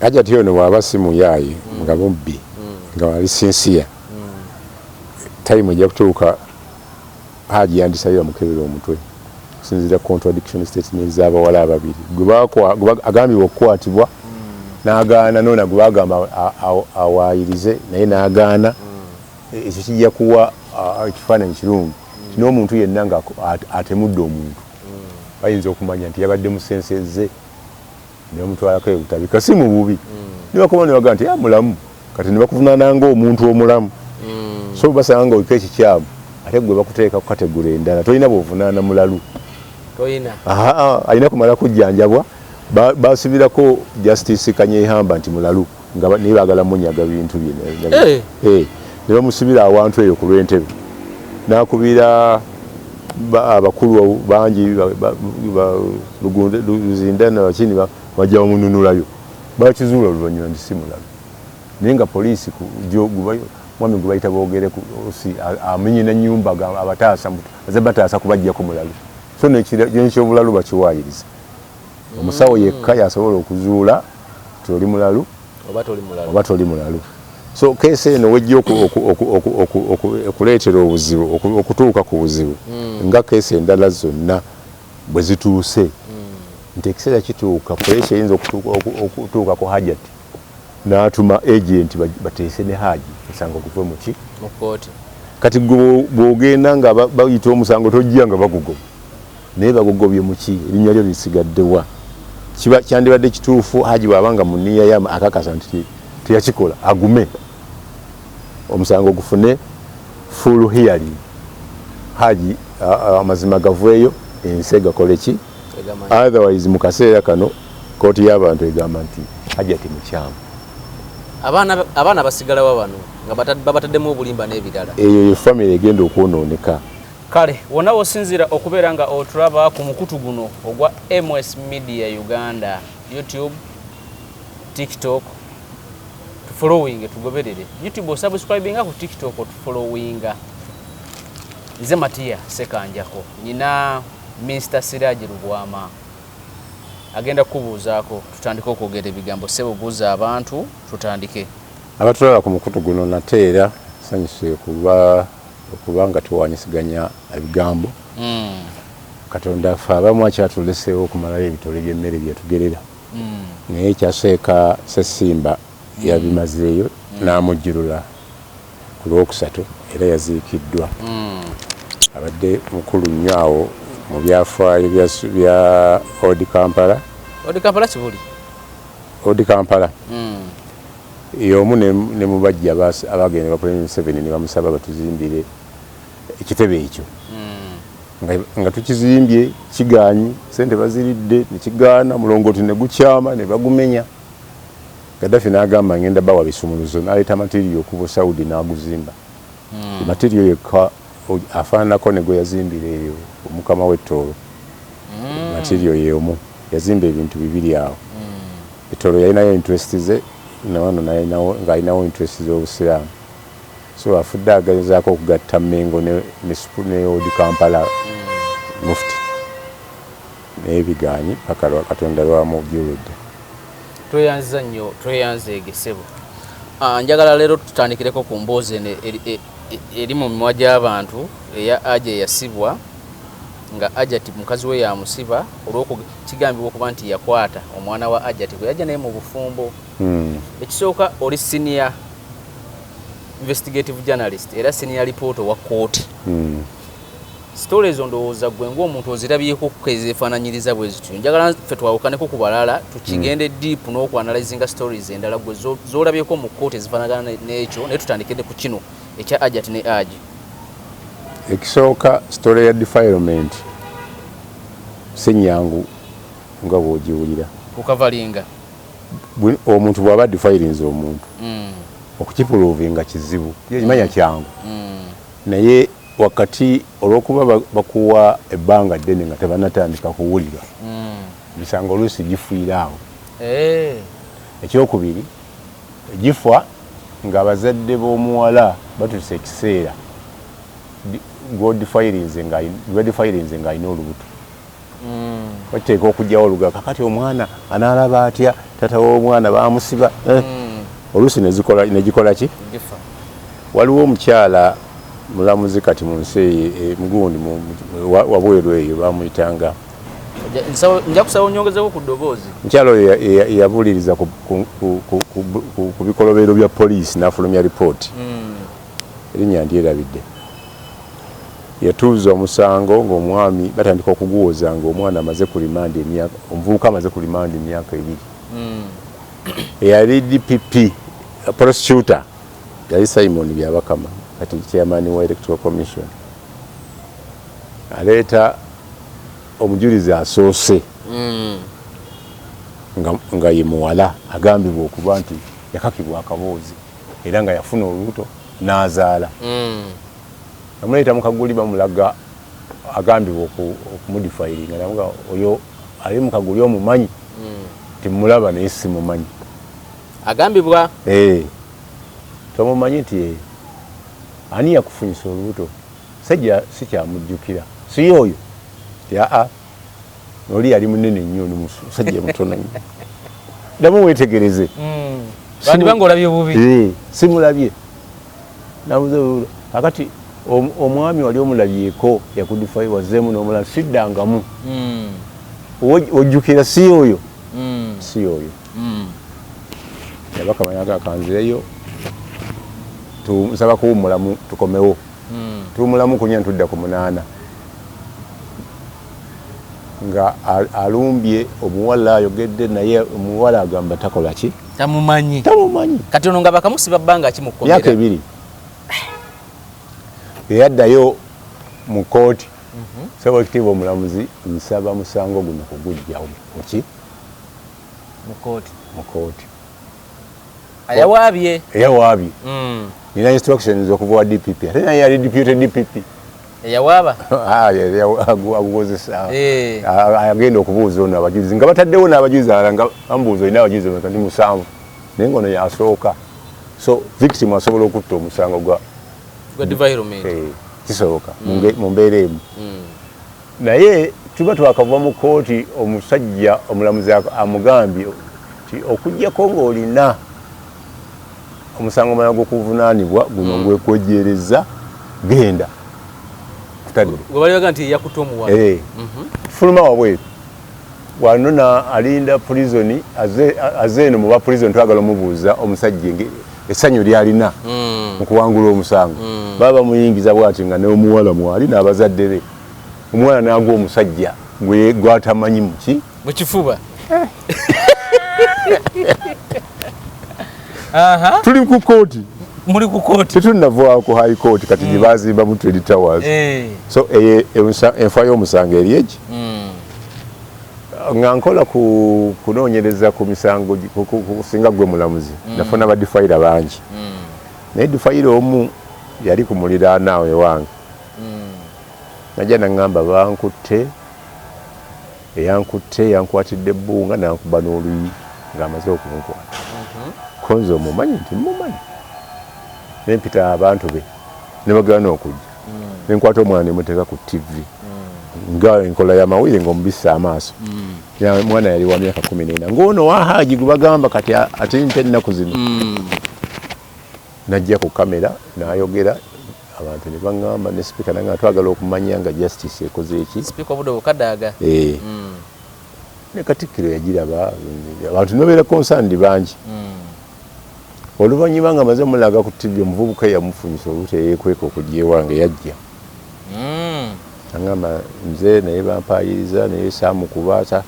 Hajjati ono bw'aba si muyaayi nga bubbi nga wali sinsiya time ejja kutuuka Hajji yandisabira mukebera omutwe kusinziira contradiction statement z'abawala ababiri gwe agambibwa okukwatibwa n'agaana noona gwe bagamba awaayirize naye n'agaana ekyo kijja kuwa ekifaananyi kirungi kino omuntu yenna nga atemudde omuntu bayinza okumanya nti yabadde musensezze nemutwalako ebutabika si mu bubi nibakuba nebaga nti mulamu kati nebakuvunaana ng'omuntu omulamu so basanga ng'oliko ekikyamu ate gwe bakuteeka ku kategula endala tolina bw'ovunaana mulalu alina kumala kujjanjabwa basibirako justice Kanyehamba nti mulalu naye baagala munyaga bintu bye ne bamusibira awantu eyo ku lw'entebe n'akubira abakulu bangi luzindana bakini bajja bamununulayo bakizuula oluvannyuma nti si mulalu naye nga poliisi mwami gwe bayita boogere amenye na nnyumba bataasa kubajjako mulalu so nekyobulalu bakiwaayiriza omusawo yekka yasobola okuzuula ti oli mulalu oba toli mulalu so keesi eno wejja okuleetera obuzibu okutuuka ku buzibu nga keesi endala zonna bwe zituuse nti ekiseera kituuka poliisi eyinza okutuuka ku Hajjati n'atuma agenti bateese ne Hajji musango guve muki mu kooti kati bw'ogenda nga bayita omusango tojja nga bagugoba naye bagugobye muki erinnya lyo lisigadde wa kyandibadde kituufu Hajji bw'abanga mu nniya ye akakasa nti teyakikola agume omusango gufune full hearing Hajji amazima gaveeyo ensi gakole ki otherwise mu kaseera kano kooti y'abantu egamba nti Hajjati mukyamu abaana basigalawo bano nga babataddemu obulimba n'ebirala eyo ye family egenda okwonooneka kale wonna wosinzira okubeera nga otulaba ku mukutu guno ogwa MS Media Uganda YouTube TikTok tufollowing tugoberere YouTube osubscribinga ku TikTok tufollowinga nze Matia Sekanjako nina Mr. Siraje Lubwama agenda kubuuzaako tutandike okwogera ebigambo sebo buuza abantu tutandike abatulaba ku mukutu guno nateera sanyuse okuba nga tuwanyisiganya ebigambo Katonda ffe abamu akyatuleseewo okumalayo ebitole by'emmere byetugerera naye ekyaseeka Ssesimba yabimazeeyo n'amujjulula ku Lwokusatu era yaziikiddwa abadde mukulu nnyo awo mu byafaayo bya Odi Kampala kibuli Odi Kampala y'omu ne mu bajja abagenda ba President Museveni ne bamusaba batuzimbire ekitebe ekyo nga tukizimbye kigaanyi sente baziridde nekigaana mulongooti ne gukyama ne bagumenya Gaddafi n'agamba ngenda bawa bisumuluzo n'aleeta materiyo okuva Saudi n'aguzimba materiyo yekka afaananako ne gwe yazimbira eyo omukama w'ettoolo materiyo y'omu yazimba ebintu bibiri awo ettoolo yalinayo interest ze nawano ng'alinawo interest z'obusiraamu so afudde agezaako okugatta Mengo ne Odi Kampala mufti naye bigaanyi paka Katonda lwamujjuludde tweyanziza nnyo tweyanzeegesebo njagala leero tutandikireko ku mboozi eri mu mimwa gy'abantu eya Hajji eyasibwa nga Hajjati mukazi we yamusiba olw'okugambibwa okuba nti yakwata omwana wa Hajjati bwe yajja naye mu bufumbo ekisooka oli senior investigative journalist era senior reporter wa kooti stories ezo ndowooza gwe ng'omuntu ozirabyeko ezeefaananyiriza bwe zityo njagala ffe twawukaneko ku balala tukigende deep n'okwanalizinga stories endala gwe z'olabyeko mu kooti ezifaanagana n'ekyo naye tutandikire ku kino ekya Hajjati ne Hajji ekisooka story ya defilement si nnyangu nga bw'ogiwulira kukavalinga omuntu bw'aba defirinze omuntu okukipuluvinga kizibu kimanya kyangu naye wakati olw'okuba bakuwa ebbanga ddene nga tebanatandika kuwulira emisango oluusi gifiira awo ekyokubiri gifa ng'abazadde b'omuwala batuse ekiseera gwedifirinze ng'alina olubuto wateeka okujjawo oluga kakati omwana anaalaba atya tata w'omwana baamusiba oluusi negikola ki waliwo omukyala mulamuzi kati mu nsi mugundi wabweru eyo bamuyitanga nja kusaba onyongezeeko ku ddoboozi mukyala oyo yabuliriza ku bikolobero bya poliisi n'afulumya ripooti erinnya ndyerabidde yatuuza omusango ng'omwami batandika okuguwoza ng'omwana amaze ku rimandi omuvubuka amaze ku rimandi emyaka 2 eyali DPP prosecutor yali Simon Byabakama kati chairman wa electoral commission aleeta omujulizi asoose nga ye muwala agambibwa okuba nti yakakibwa akaboozi era nga yafuna olubuto n'azaala amuleeta mukaguli bamulaga agambibwa okumudifayiringa namuga oyo ali mukaguli omumanyi timulaba naye simumanyi agambibwa tomumanyi nti ani yakufunyisa olubuto sajja sikyamujjukira si oyo aa noli yali munene nnyo musajja mutono nnyo ddamu weetegereze bandibanga olabye bubi simulabye nabuze akati omwami wali omulabyeko yakudifayi wazeemu n'omulala siddangamu ojjukira si oyo si oyo yabakamanyaga akanzireyo nsaba kuwummulamu tukomewo tuwummulamu kunya ntudda ku 8 nga alumbye omuwala ayogedde naye omuwala agamba takola ki tamumanyi kati ono nga bakamusiba bbanga ki mu kkomera myaka 2 eyaddayo mu kooti saba ekitiibwa omulamuzi nsaba musango guno kugujjawo ki mu kooti ayawaabye nina instructions okuva wa DPP ate naye yali deputy DPP eyawaaba agukozesa agenda okubuuza ono abajulizi nga bataddewo n'abajulizi alala nga bamubuuza olina abajulizi ndi 7 naye ngono yasooka so victim asobola okutta omusango gwa kisoboka mu mbeera emu naye tuba twakava mu kooti omusajja omulamuzi amugambye ti okujjako ng'olina omusango mala gw'okuvunaanibwa guno gwekwejereza genda fuluma wabweru wanona alinda prison azeeno muba prison twagala omubuuza omusajja essanyu lyalina mukuwangula omusango baba muyingiza bwati nga n'omuwala mwali n'abazadde be omuwala n'agwa omusajja gwatamanyi muki mukifuba tuli ku kooti muri ku kooti tetunava ku high court kati gibazimba mu Twin Towers so enfa y'omusango eri egi nga nkola kunoonyereza ku misango singa gwe mulamuzi nafuna badifayira bangi naye difayira omu yali ku muliraanaawe wange najja naŋŋamba bankutte yankwatidde ebbunga nankuba n'oluyi ng'amaze okunkwata konze omumanyi nti mumanyi nempita abantu be nebagana okujja nenkwata omwana nemuteeka ku TV nga enkola y'amawulire ng'omubisa amaaso mwana yali wa myaka 14 ng'ono wa Hajji gwe bagamba kati ate nte ennaku zino najja ku kamera n'ayogera abantu ne baŋŋamba ne sipiika nange atwagala okumanya nga justice ekoze eki sipiika obudde bukadaaga ne Katikkiro yagiraba abantu nobeera concerned bangi oluvannyuma nga amaze mulaga ku TV omuvubuka yamufunyisa olubuto yeekweka okujja ewange yajja aŋŋamba nze naye bampayiriza naye saamukubaata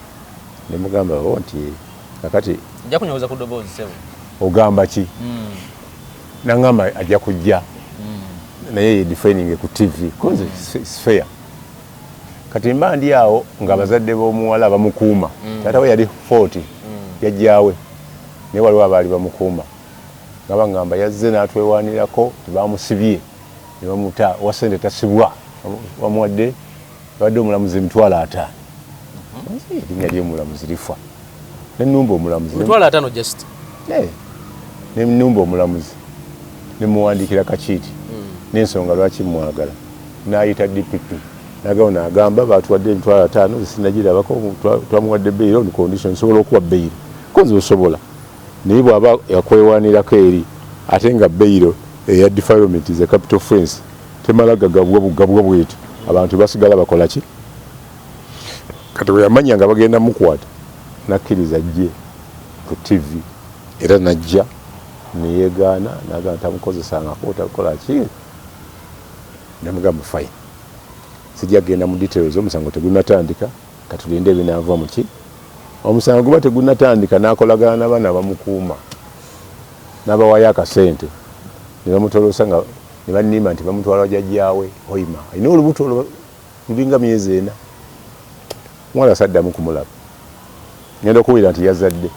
ne mugamba nti kakati nja kunyoboza ku ddoboozi sebo ogamba ki naŋŋamba ajja kujja naye yedefining ku TV koze fair kati mba ndi awo nga abazadde b'omuwala bamukuuma taata we yali 40 yajjaawe naye waliwo abaali bamukuuma nga baŋŋamba yazze n'atwewaanirako tebamusibye ne bamuta wasente tasibwa bamuwadde badde omulamuzi $5,000 erinnya ly'omulamuzi lifa nenumba omulamuzi $5,000 just nenumba omulamuzi nemuwandiikira kakiiti n'ensonga lwaki mwagala n'ayita DPP nagawona agamba batuwadde emitwalo 5 sinagirabako twamuwadde bail on condition sobola okuwa bail kozi osobola naye bw'aba yakwewanirako eri ate nga bail eya defilement is a capital offense temala gagabwa bwetu abantu basigala bakola ki kati bwe yamanya nga bagenda mukwata nakkiriza jje ku TV era najja neyegaana naga ntamukozesanga kotakola ki namugamba fine sijja genda mu details omusango tegunatandika katulinde ebinaava mu ki omusango guba tegunatandika nakolagana n'abaana bamukuuma n'abawayo akasente ne bamutolosa nga ne bannima nti bamutwala jajjaawe oyima ayina olubuto lulinga myezi 4 mwala saddamu kumulaba ngenda okuwira nti yazadde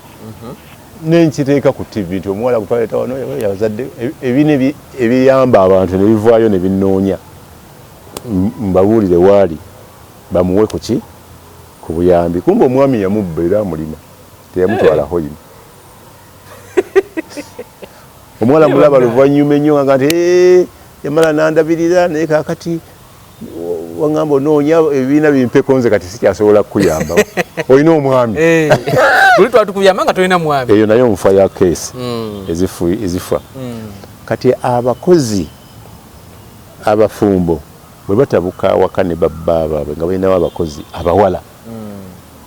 nenkiteeka ku TV nti omuwala gutwaleta wano yazadde ebine ebiyamba abantu ne bivaayo ne binnoonya mbabuulire waali bamuwe ku ki ku buyambi kumbe omwami yamubba era amulima teyamutwala hoyima omuwala mulaba luvannyuma ennyo nga nti yamala nandabirira naye kakati wangamba onoonya ebibiina bimpeko nze kati sikyasobola kukuyamba olina omwami buli twatukuyamba nga tolina mwami eyo naye omufa ya keesi ezifa kati abakozi abafumbo bwe batabuka awaka ne babba abaabwe nga balinawo abakozi abawala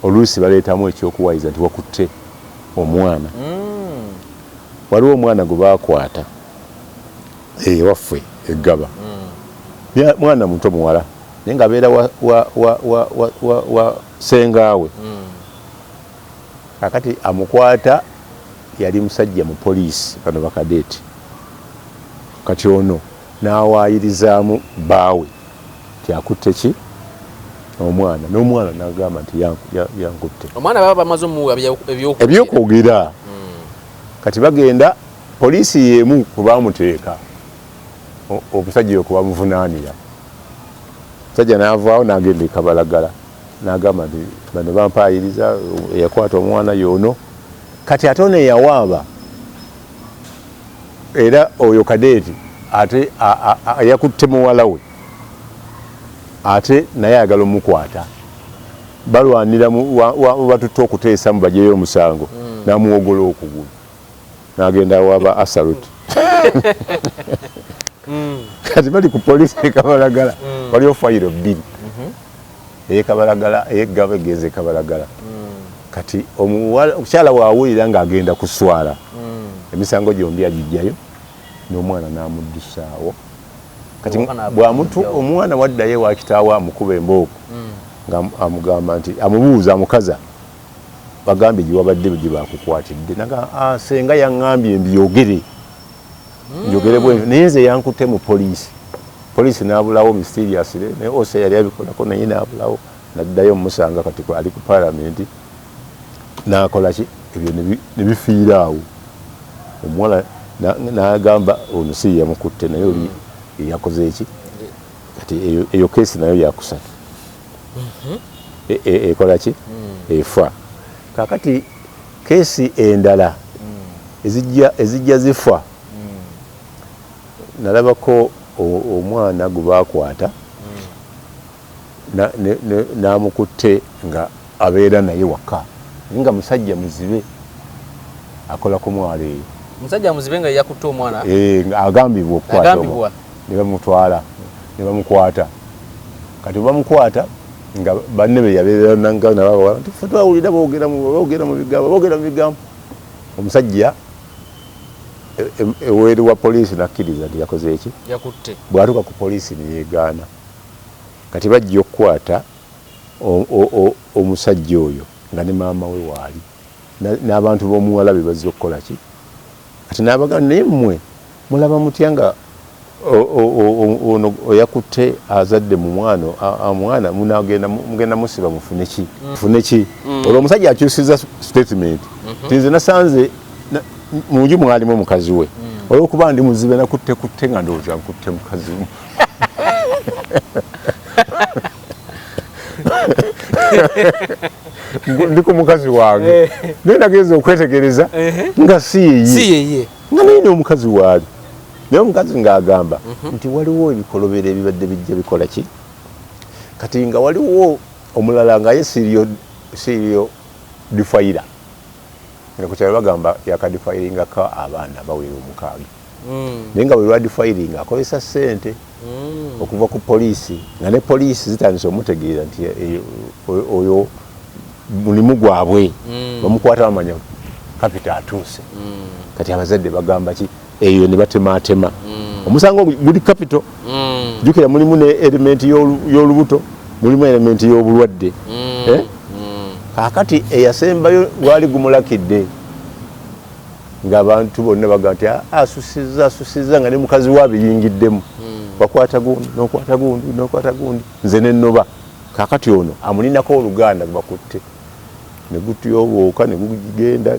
oluusi baleetamu ekyokuwayiza nti wakutte omwana waliwo omwana gwe baakwata ewaffe eggaba mwana muto muwala naye nga abeera wa sengaawe kakati amukwata yali musajja mu poliisi bano bakadeeti kati ono n'awaayirizaamu baawe tyakutte ki omwana n'omwana n'agamba nti yankutte omwana baba bamaze omuwa ebyokwogera kati bagenda poliisi y'emu kubamuteeka omusajja oyo kubamuvunaanira musajja n'avaawo n'agenda ekabalagala n'agamba nti bano bampaayiriza eyakwata omwana yono kati ate ono eyawaaba era oyo kadeeti ate yakutte muwala we ate naye ayagala omukwata balwanira batutte okuteesa mu bajeyo omusango n'amuwogola okugulu n'agenda awaaba asaluti kati bali ku poliisi ekabalagala waliwo fayiro 2 eyekabalagala eyeggaba egenze ekabalagala kati omukyala bw'awulira ng'agenda kuswala emisango gyombi agijjayo n'omwana n'amuddusaawo kati bw'amutu omwana waddayo wa kitaawe amukuba embooko nga amugamba nti amubuuza amukaza bagambye gye wabadde gye bakukwatidde naga senga yaŋŋambye mbyogere njogere bwe naye nze yankutte mu poliisi n'abulawo mysteriously naye ose yali abikolako naye n'abulawo naddayo mumusanga kati ali ku paalamenti n'akola ki ebyo ne bifiira awo omuwala n'agamba ono si yamukutte naye oli yakoze eki kati eyo keesi nayo yakusatu ekola ki efa kakati keesi endala ezijja zifa nalabako omwana gwe baakwata n'amukutte nga abeera naye waka naye nga musajja muzibe akola ku mwalo eyo musajja muzibe nga yakutte omwana agambibwa okukwata ne bamutwala ne bamukwata kati bamukwata nga banne be yabeera nabawala nti fe twawulira boogera mu bigambo omusajja eweeru wa poliisi nakkiriza nti yakoze eki yakutte bw'atuuka ku poliisi neyeegaana kati bajja okukwata omusajja oyo nga ne maama we waali n'abantu b'omuwala be bazze okukola ki kati n'abagamba naye mmwe mulaba mutya nga ono oyakutte azadde mu mwana mugenda musiba mufune ki olwo omusajja akyusiza statement nti nze nasanze mu nju mwalimu omukazi we olwokuba ndi muzibe nakutte nga ndowooza nkutte mukazi we ndi ku mukazi wange naye nagenza okwetegereza nga si yeye nga naye n'omukazi waali naye omukazi ng'agamba nti waliwo ebikolobero ebibadde bijja bikola ki kati nga waliwo omulala nga ye seriyo difaira nga ku kyalo bagamba yakadifairingako abaana bawera 6 naye nga bwe lwadifairinga akozesa ssente okuva ku poliisi nga ne poliisi zitandise omutegeera nti oyo mulimu gwabwe bamukwata bamanya kapita atuuse kati abazadde bagamba ki eyo ne batematema omusango guli kapito jukira mulimu ne elementi y'olubuto mulimu elementi y'obulwadde kakati eyasembayo gwali gumulakidde ng'abantu bonna baga nti asusiza nga ne mukazi waabe yingiddemu bakwata gundi n'okwata gundi nze nennoba kakati ono amulinako oluganda bakutte ne gutuyobooka ne gugenda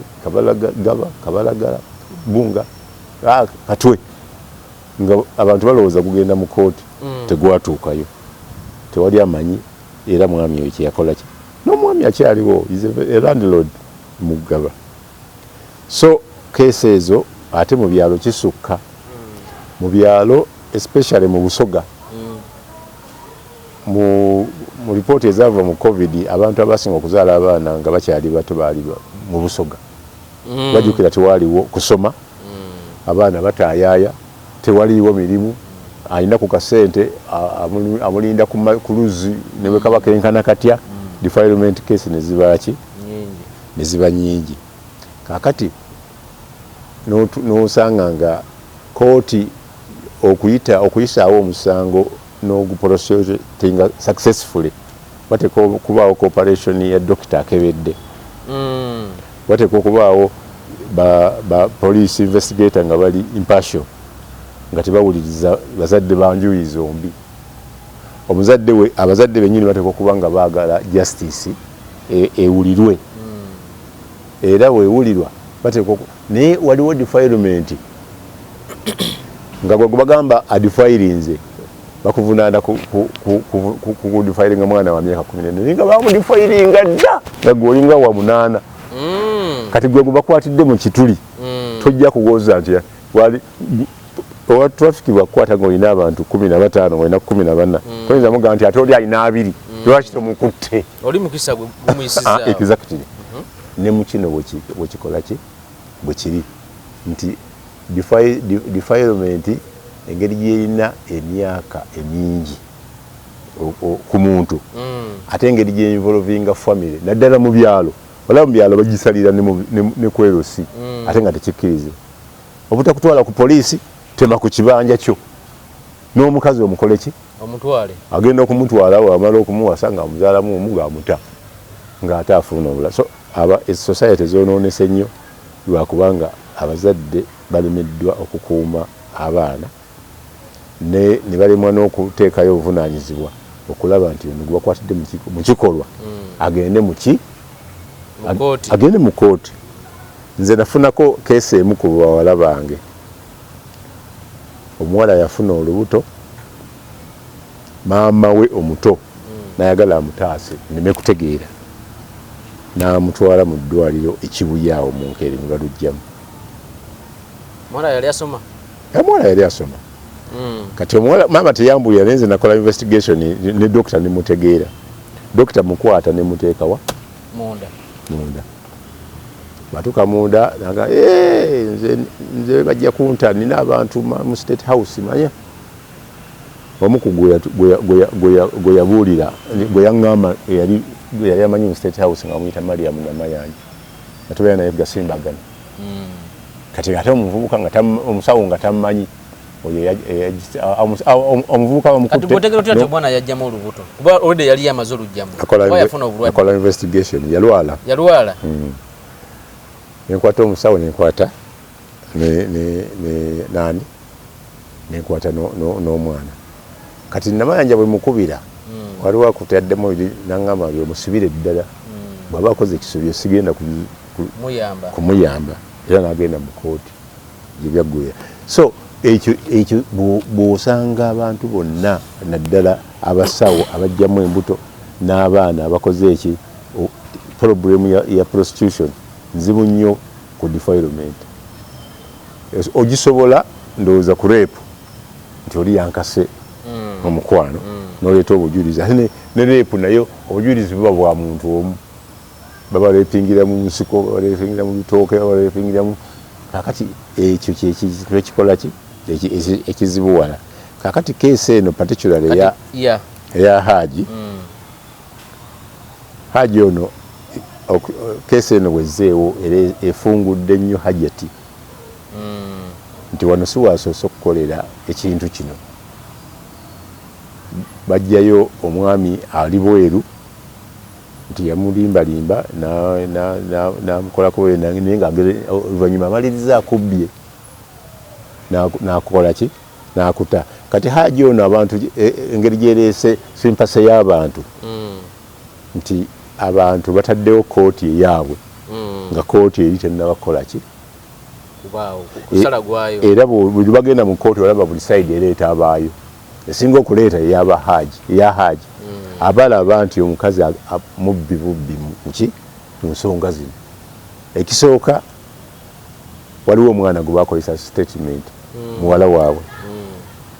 kabalagala bunga katwe nga abantu balowooza gugenda mu kooti tegwatuukayo tewali amanyi era mwami oyo kyeyakola ki n'omwami akyaliwo landlord mugaba so keesi ezo ate mu byalo kisukka mu byalo especially mu Busoga mu ripooti ezaava mu covid abantu abasinga okuzaala abaana nga bakyali bato baali mu Busoga bajjukira tewaliwo kusoma abaana bataayaaya tewaliwo mirimu alina ku kasente amulinda ku luzzi ne bwe kaba kenkana katya defilement case ne ziba nyingi kakati n'osanga nga kooti okuyisaawo omusango n'oguprosecutinga successfully bateeka okubaawo cooperation ya dokita akebedde bateeka okubaawo ba police investigator nga bali impartial nga tebawuliriza bazadde banjuyi zombi abazadde bennyini bateeka okuba nga baagala justice ewulirwe era weewulirwa bateeka naye waliwo defilement nga gwe bagamba adifairinze bakuvunaana ku defiringa mwana wa myaka 14 nga bamudifairinga dda nga gwolinga wa 8 kati gwe bakwatidde mu kituli tojja kuwoza nti wali owa traffic bakwata ng'olina abantu 15 ng'olina 14 toyinza mugamba nti ate oli alina 2 lwaki tomukutte oli mukisa gumuyisiza exactly ne mu kino bwekikola ki bwe kiri nti defilement engeri gyerina emyaka emingi ku muntu ate engeri gyeinvolvinga family naddala mu byalo wala mu byalo bagisalira ne kwerosi ate nga tekikkirize obutakutwala ku poliisi tema ku kibanja kyo n'omukazi omukole ki omutwale agenda okumutwala wamala okumuwasa nga amuzaalamu omu ng'amuta ng'ate afuna obula so society zonoonese nnyo lwakubanga abazadde balemeddwa okukuuma abaana ne balemwa n'okuteekayo obuvunaanyizibwa okulaba nti ono gwebakwatidde mu kikolwa agende agende mu kooti nze nafunako keesi emu ku bawala bange omuwala yafuna olubuto maama we omuto nayagala amutaase neme kutegeera n'amutwala mu ddwaliro ekibuyaawo mu Nkeri ne balugyamu omwala yali asoma omwala yali asoma kati omwala maama teyambulira nenze nakola investigation ne dokita nemutegeera dokita mukwata nemuteekawa munda batuka munda naga nze bajja kunta nina abantu mu state house manya omuku gwe yabuulira gwe yaŋŋamba yali amanyi mu state house nga muyita Mariam Namayanja atubeera naye gasimbagana kati ate omuvubuka nga omusawo nga tammanyi omuvubuka bamukutte atubotegera otya nti bwana yajjamu olubuto kuba olwedde yali yamaze olugjamu akola investigation yalwala nenkwata omusawo nenkwata nani nenkwata n'omwana kati Namayanja bwe mukubira waliwo akutaddemu naŋŋamba byomusibire ddala bw'aba akoze ekisubyo sigenda kumuyamba era n'agenda mu kooti gyebyaggulira so ekyo bw'osanga abantu bonna naddala abasawo abajjamu embuto n'abaana abakoze eki problemu ya prostitution nzibu nnyo ku defilement ogisobola ndowooza ku reepu nti oli yankase omukwano n'oleeta obujulizi ate ne reepu nayo obujulizi buba bwa muntu omu baba baleepingira mu nsiko baleepingira mu bitooke baleepingira mu kakati ekyo kyekikola ki ekizibuwala kakati keesi eno particularly eya Hajji Hajji ono keesi eno bwezzeewo era efungudde nnyo Hajjati nti wano si waasoose okukolera ekintu kino bajjayo omwami ali bweru nti yamulimbalimba namukolako naye nga oluvannyuma amaliriza akubbye nakola ki nakuta kati Hajji ono abantu engeri gyereese simpase y'abantu nti abantu bataddewo kooti eyaabwe nga kooti eri tennabakola ki era buli bagenda mu kooti olaba buli sayidi ereeta abaayo esinga okuleeta eya Hajji abalaba nti omukazi mubbi muki mu nsonga zino ekisooka waliwo omwana gwe bakozesa statement muwala waabwe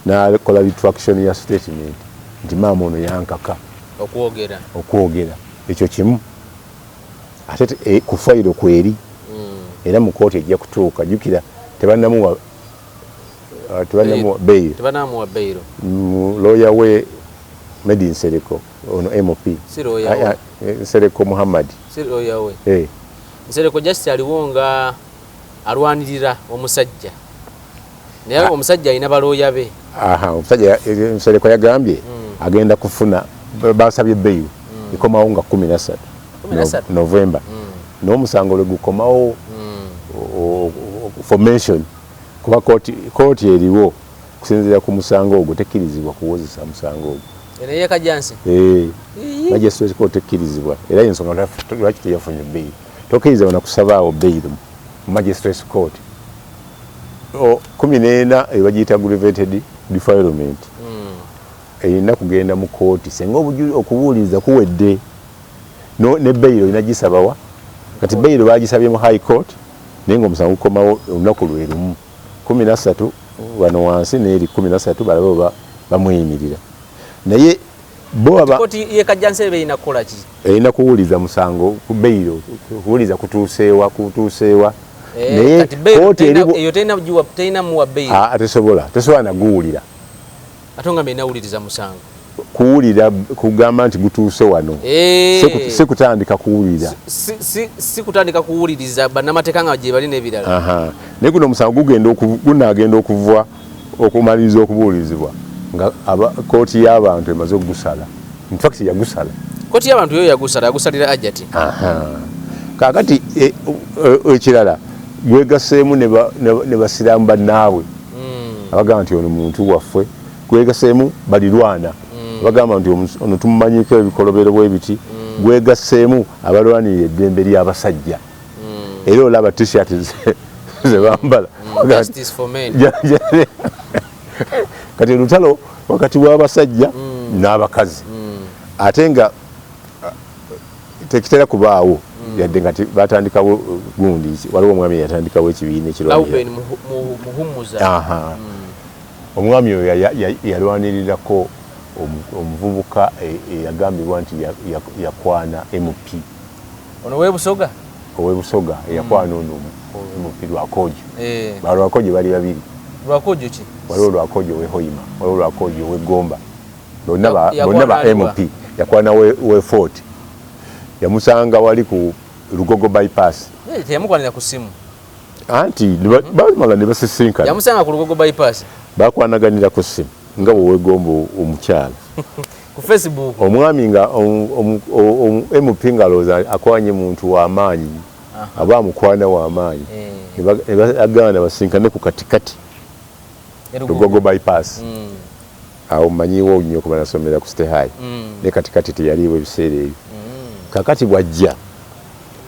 nakola retraction ya statement nti maama ono yankaka okwogera ekyo kimu ate ku fayiro kweri era mu kooti ejja kutuuka jjukira tebanamuwa beyiro lawyer we Medi Nsereko ono MP Nsereko Muhammad Nsereko just aliwo nga alwanirira omusajja naye omusajja alina balooya be omusajja Nsereko yagambye agenda kufuna basabye beyiro ikomawo nga 13 November n'omusango lwe gukomawo formation kuba kooti eriwo kusinziira ku musango ogwo tekkirizibwa kuwozesa musango ogwo Ene kajansi. Magistrate court tekkirizibwa era ensonga lwaki teyafunye beyiro tokkiriza na kusabaawo beyiro magistrate court 14 ebagiyita aggravated defilement erina kugenda mu kooti senga okubuuliza kuwedde ne beyiro inagisabawa kati beyiro bagisabye mu high court naye nga omusango gukomawo olunaku lwe lumu 13 wano wansi n'eri 13 balaba bamweyimirira naye kooti ye Kajjansi erina kukola ki erina kuwuliza musango ku beyiro kuwuliza kutuuseewa naye kooti eyo terina muwa beyiro tesobola naguwulira ate nga mena awuliriza musango kuwulira kugamba nti gutuuse wano si kutandika kuwulira si kutandika kuwuliriza bannamateeka nga gye bali n'ebirala naye guno omusango gunaagenda okuvwa okumaliriza okubuulizibwa nga kooti y'abantu emaze okugusala infact yagusala kooti y'abantu yo yagusalira Hajjati kakati ekirala gwegaseemu ne basiraamu bannaabwe abagamba nti ono muntu waffe gwegaseemu balirwana bagamba nti ono tumumanyiko ebikolobero bwebiti gwegaseemu abalwanirira eddembe ly'abasajja era olaba t-shirt zebambala kati olutalo wakati w'abasajja n'abakazi ate nga tekitera kubaawo yadde nga batandikawo gundi waliwo omwami yatandikawo ekibiina ekirwanirira omwami oyo yalwanirirako omuvubuka eyagambibwa nti yakwana MP ono ow'ebusoga eyakwana ono MP Lwakojo balwakojo bali babiri Lwakojo ki waliwo Lwakojo ow'ehoima waliwo Lwakojo ow'egomba bonna ba MP yakwana we Fort yamusanga wali ku Lugogo bypass teyamukwanira ku simu anti bamala ne basisinkana yamusanga ku Lugogo bypass bakwanaganira ku simu nga wewegomba omukyala ku Facebook omwami nga MP ngaloza akwanye muntu w'amaanyi abamukwana w'amaanyi agana basinkane ku katikati Lugogo bypass awo manyiwo nnyo kuba nasomera ku Stay High ne katikati teyaliwo ebiseera ebyo kakati bwajja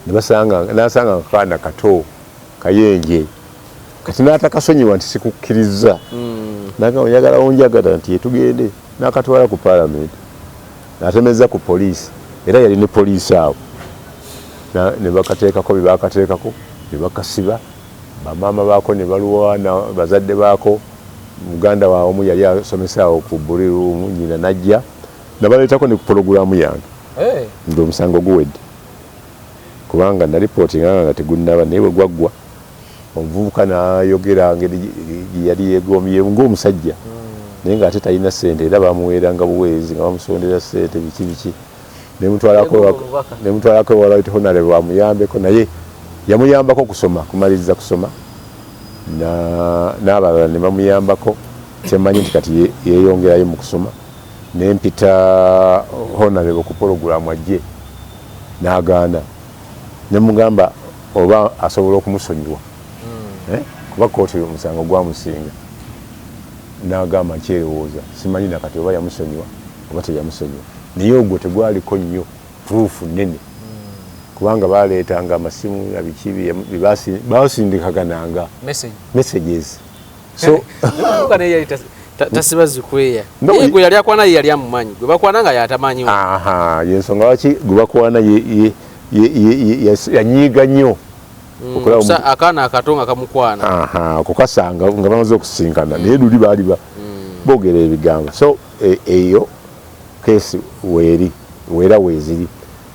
nasanga akaana kato kayenje kati n'atakasonyiwa nti sikukkiriza naga oyagala onjagala nti yetugende n'akatwala ku parliament n'atemeza ku poliisi era yali ne poliisi awo ne bakateekako bye bakateekako ne bakasiba bamaama baako ne bazadde baako muganda waawe omu yali asomesa awo ku Buliru nyina najja nabaleetako ne ku pulogulaamu yange nga omusango guwedde kubanga na ripootinga nga tegunnaba naye bwe gwaggwa omuvubuka n'ayogera ngeri yali yeegomye ng'omusajja naye ng'ate talina ssente era bamuweeranga buweerezi nga bamusondera ssente biki nemutwalako ewala Right Honorable amuyambeko naye yamuyambako kusoma kumaliriza kusoma n'abalala ne bamuyambako kyemmanyi nti kati yeeyongerayo mu kusoma nempita Honorable ku pulogulaamu ajje n'agaana nemugamba oba asobola okumusonyiwa kuba kooti omusango gwamusinga n'agamba nkyerowooza simanyi nakati oba yamusonyiwa oba teyamusonyiwa naye ogwo tegwaliko nnyo proof nene kubanga baleetanga amasimu nabikibi basindikagananga messages so tasiba zikweya gwe yali akwana ye yali amumanyi gwe bakwana nga yatamanyi yensonga waki gwe bakwana yanyiiga nnyo akaana akatonga kamukwana kukasanga nga bamaze okusinkana naye luli baali boogera ebigambo so eyo keesi weera weeziri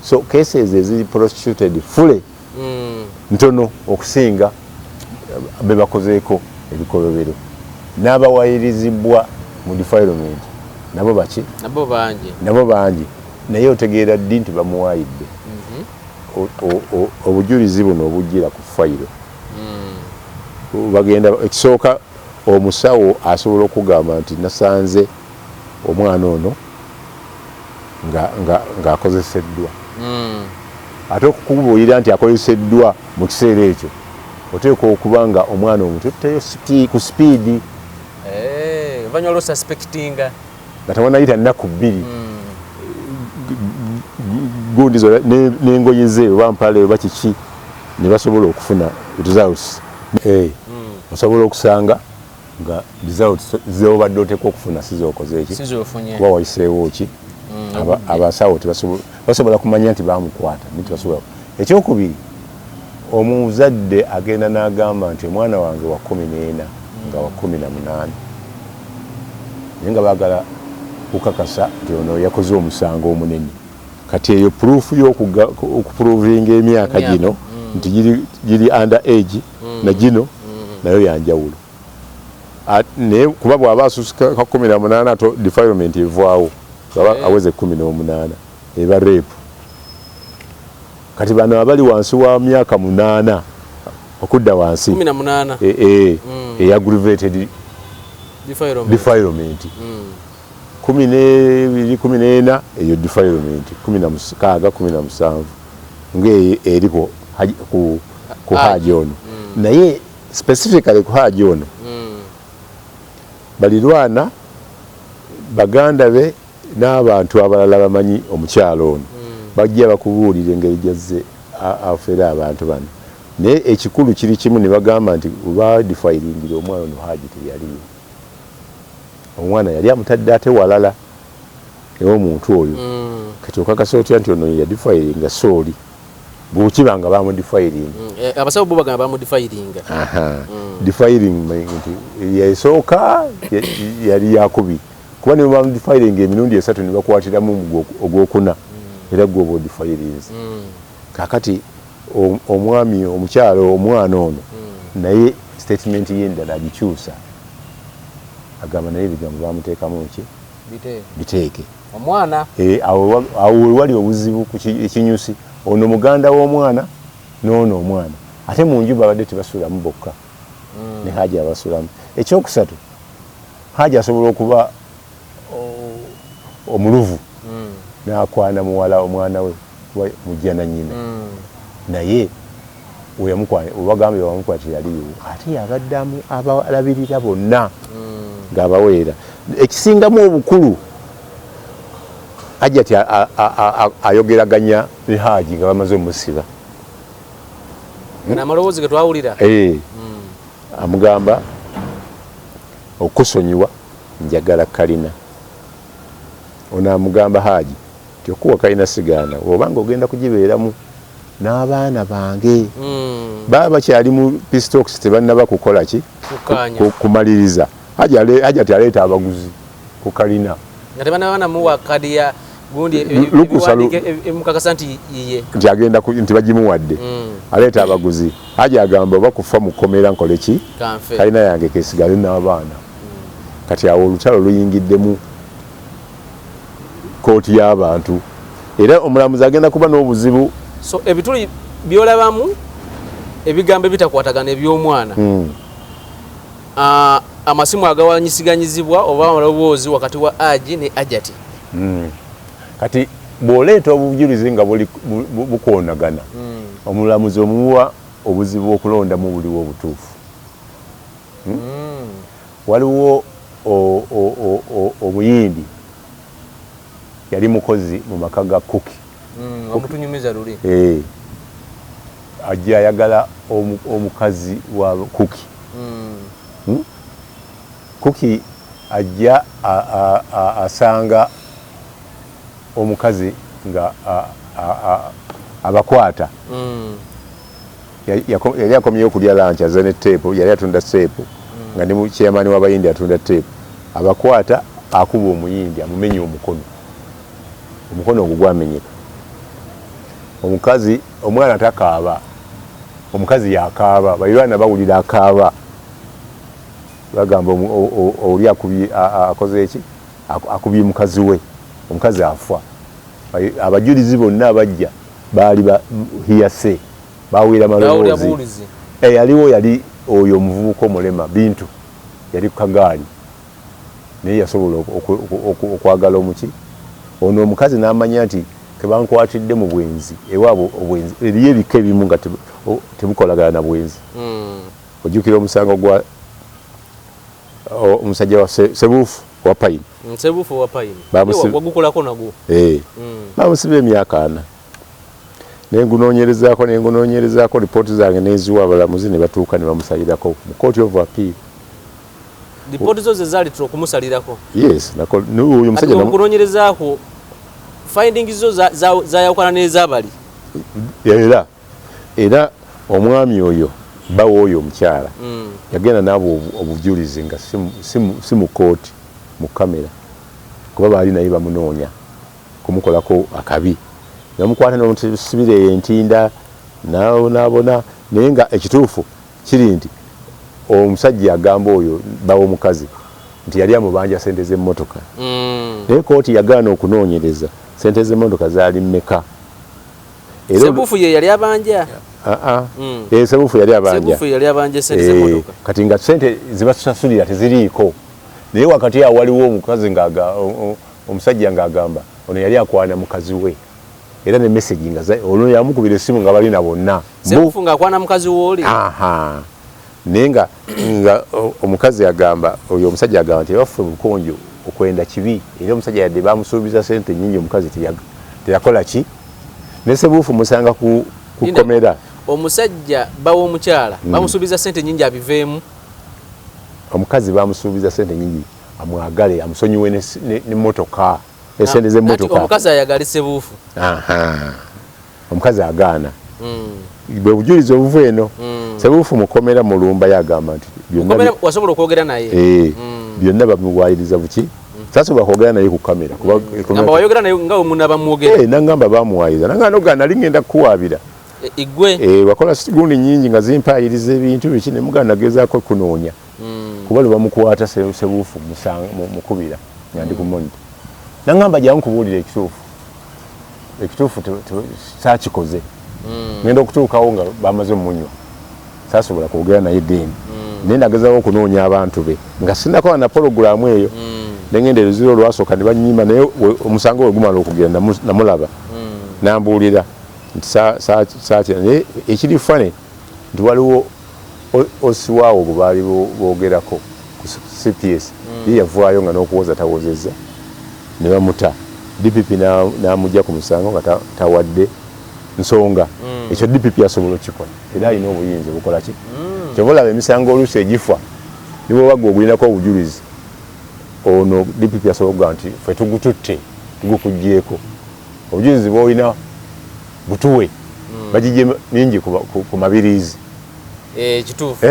so keesi ezo eziri prostituted fule ntono okusinga be bakozeeko ebikolobero n'abawayirizibwa mu defilement nabo bangi naye otegeera ddi nti bamuwaayidde obujulizi buno obujjira ku fayiro bagenda ekisooka omusawo asobola okugamba nti nasanze omwana ono ng'akozeseddwa ate okukubuulira nti akozeseddwa mu kiseera ekyo oteekwa okuba nga omwana omututteyo ku sipiidi banywa suspectinga nga tawanayita nnaku bbiri gundi zo n'engoye ze oba mpale oba kiki ne basobola okufuna results osobola okusanga nga results zobadde oteekwa okufuna sizookoze eki kuba wayiseewo ki abasawo basobola kumanya nti bamukwata ntibasobola ekyokubiri omuzadde agenda n'agamba nti omwana wange wa 14 nga wa 18 naye nga baagala kukakasa nti ono yakoze omusango omunene kati eyo proof y'okuprovinga emyaka gino nti giri under age na gino nayo yanjawulo naye kuba bw'aba asusuka 18 defilement evaawo aweze 18 eba rape kati bano abali wansi wa myaka 8 okudda wansi 18 aggravated defilement 12 eyo defilement 16 ng'eyo eriko ku Hajji ono naye specifically ku Hajji ono balirwana baganda be n'abantu abalala bamanyi omukyalo ono bajja bakubuulira engeri gyazze afere abantu bano naye ekikulu kiri kimu ne bagamba nti oba defiringire omwana ono Hajji teyaliyo omwana yali amutadde ate walala ew'omuntu oyo kati okakasa otya nti ono yadifiringa sooli bwokibanga bamudifiringa abasawo bo bagamba bamudifiringa defiring nti yasooka yali yakubiri kuba ne bamudifiringa emirundi 3 ne bakwatiramu ogwokuna era gwoba odifirinze kakati omwami omukyalo omwana ono naye statement y'endala agikyusa agamba naye ebigambo bamuteekamu ki biteeke omwana awo wali obuzibu ku ekinyusi ono muganda w'omwana n'ono omwana ate mu nju babadde tebasulamu bokka ne Hajji abasulamu ekyokusatu Hajji asobola okuba omuluvu n'akwana muwala omwana we mujja na nnyina naye obagambye bamukwatira yaliyo ate yabaddamu abalabirira bonna ng'abaweera ekisingamu obukulu Hajjati ayogeraganya ne Hajji nga bamaze omusiba n'amaloboozi ge twawulira amugamba okusonyiwa njagala kalina ono amugamba Hajji nti okuwa kalina sigaana obanga ogenda kugibeeramu n'abaana bange baba bakyali mu pistoks tebannaba kukola ki kumaliriza Hajjati aleeta abaguzi ku kalina nga tebana muwa kadi ya gundi mukakasa nti iye nti agenda nti bagimuwadde aleeta abaguzi Hajji agamba bakufa mu kkomera nkole ki kalina yange kesigale n'abaana kati awo olutalo luyingiddemu kooti y'abantu era omulamuzi agenda kuba n'obuzibu. So ebituli byolabamu ebigambo bitakwatagana eby'omwana amasimu agawanyisiganyizibwa oba amaloboozi wakati wa Hajji ne Hajjati kati bw'oleeta obujulizi nga bukoonagana omulamuzi omuwa obuzibu okulondamu buliwo obutuufu. Waliwo omuyindi yali mukozi mu maka ga Kuki omutunyumiza luli ajja ayagala omukazi wa Kuki Kuki ajja asanga omukazi nga abakwata yali akomyeyo okulya lanchi aze ne teepu yali atunda teepu nga ndi chairman w'abayindi atunda teepu abakwata akuba omuyindi amumenya omukono ogwo gwamenyeka omukazi omwana takaaba omukazi yakaaba baliraana bawulira akaaba bagamba oli akoze eki akubye mukazi we omukazi afa abajulizi bonna abajja baali hiyase bawira maloboozi yaliwo yali oyo omuvubuka omulema Bintu yali ku kagaali naye yasobola okwagala omuki ono omukazi n'amanya nti kebankwatidde mu bwenzi ewaabo obwenzi eriyo ebika ebimu nga tebukolagana na bwenzi ojjukira omusango gwa omusajja wa Sebuufu wa Payini wagukolako nagwo bamusiba emyaka 4 nengunoonyerezaako lipooti zange neziwa abalamuzi ne batuuka ne bamusalirako mu Court of Appeal. Lipooti zo ze zaali okumusalirako? Yes, oyo musajja okunoonyerezaako findings zo zayawukana n'ezabali era omwami oyo bawo oyo omukyala yagenda nabo obujulizi nga si mu kooti mu kamera kuba baali naye bamunoonya kumukolako akabi namukwata n'omusibire entinda naabona naye nga ekituufu kiri nti omusajja agamba oyo bawo omukazi nti yali amubanja sente z'emmotoka naye kooti yagaana okunoonyereza sente z'emmotoka zaali mmeka. Sebuufu ye yali abanja? Sebuufu yali abanja sente z'emmotoka kati nga sente zibatusasulira teziriiko naye wakati awo waliwo omukazi omusajja ng'agamba ono yali akwana mukazi we era ne message nga olwo yamukubira essimu nga balina bonna Sebuufu ng'akwana mukazi w'oli naye nga omukazi agamba oyo omusajja agamba nti baffe bukonjo okwenda kibi era omusajja yadde bamusuubiza sente nyingi omukazi teyakola ki ne Sebuufu musanga ku komera omusajja bawo omukyala bamusuubiza sente nyingi abiveemu omukazi bamusuubiza sente nyingi amwagale amusonyiwe n'emmotoka esente z'emmotoka omukazi ayagala Sebuufu omukazi agaana bwe bujulizi obuvu eno Sebuufu mukomera mulumba yagamba nti wasobola okwogera naye byonna bamuwayiriza buki sasobola kwogera naye ku kamera ngamba wayogera naye nga omuna bamwogera nangamba bamuwayiriza nanga nogana lingenda kukuwaabira igwe wakola sigundi nyingi nga zimpayiriza ebintu biki ne muganda gezaako kunoonya kuba lwe bamukwata Sebuufu mukubira nga ndi ku monitor nangamba jyamu kubuulira ekituufu saakikoze ngenda okutuukawo nga bamaze omunywa saasobola kwogera naye deni naye nagezawo okunoonya abantu be nga sinakola na pologulaamu eyo nengenda eruziro olwasooka ne bannyima naye omusango we gumala okugenda namulaba nambuulira nti saakira naye ekiri fane nti waliwo osiwaawo bwe baali boogerako ku CPS ye yavaayo nga n'okuwoza tawozezza ne bamuta DPP n'amugya ku musango nga tawadde nsonga ekyo DPP asobola okikola era alina obuyinza bukola ki kyova olaba emisango oluusi egifa ne bwebagga ogulinako obujulizi ono DPP asobola okugaa nti ffe tugututte tugukugyeko obujulizi bwolina butuwe bagijje mingi ku mabiriizi kituufu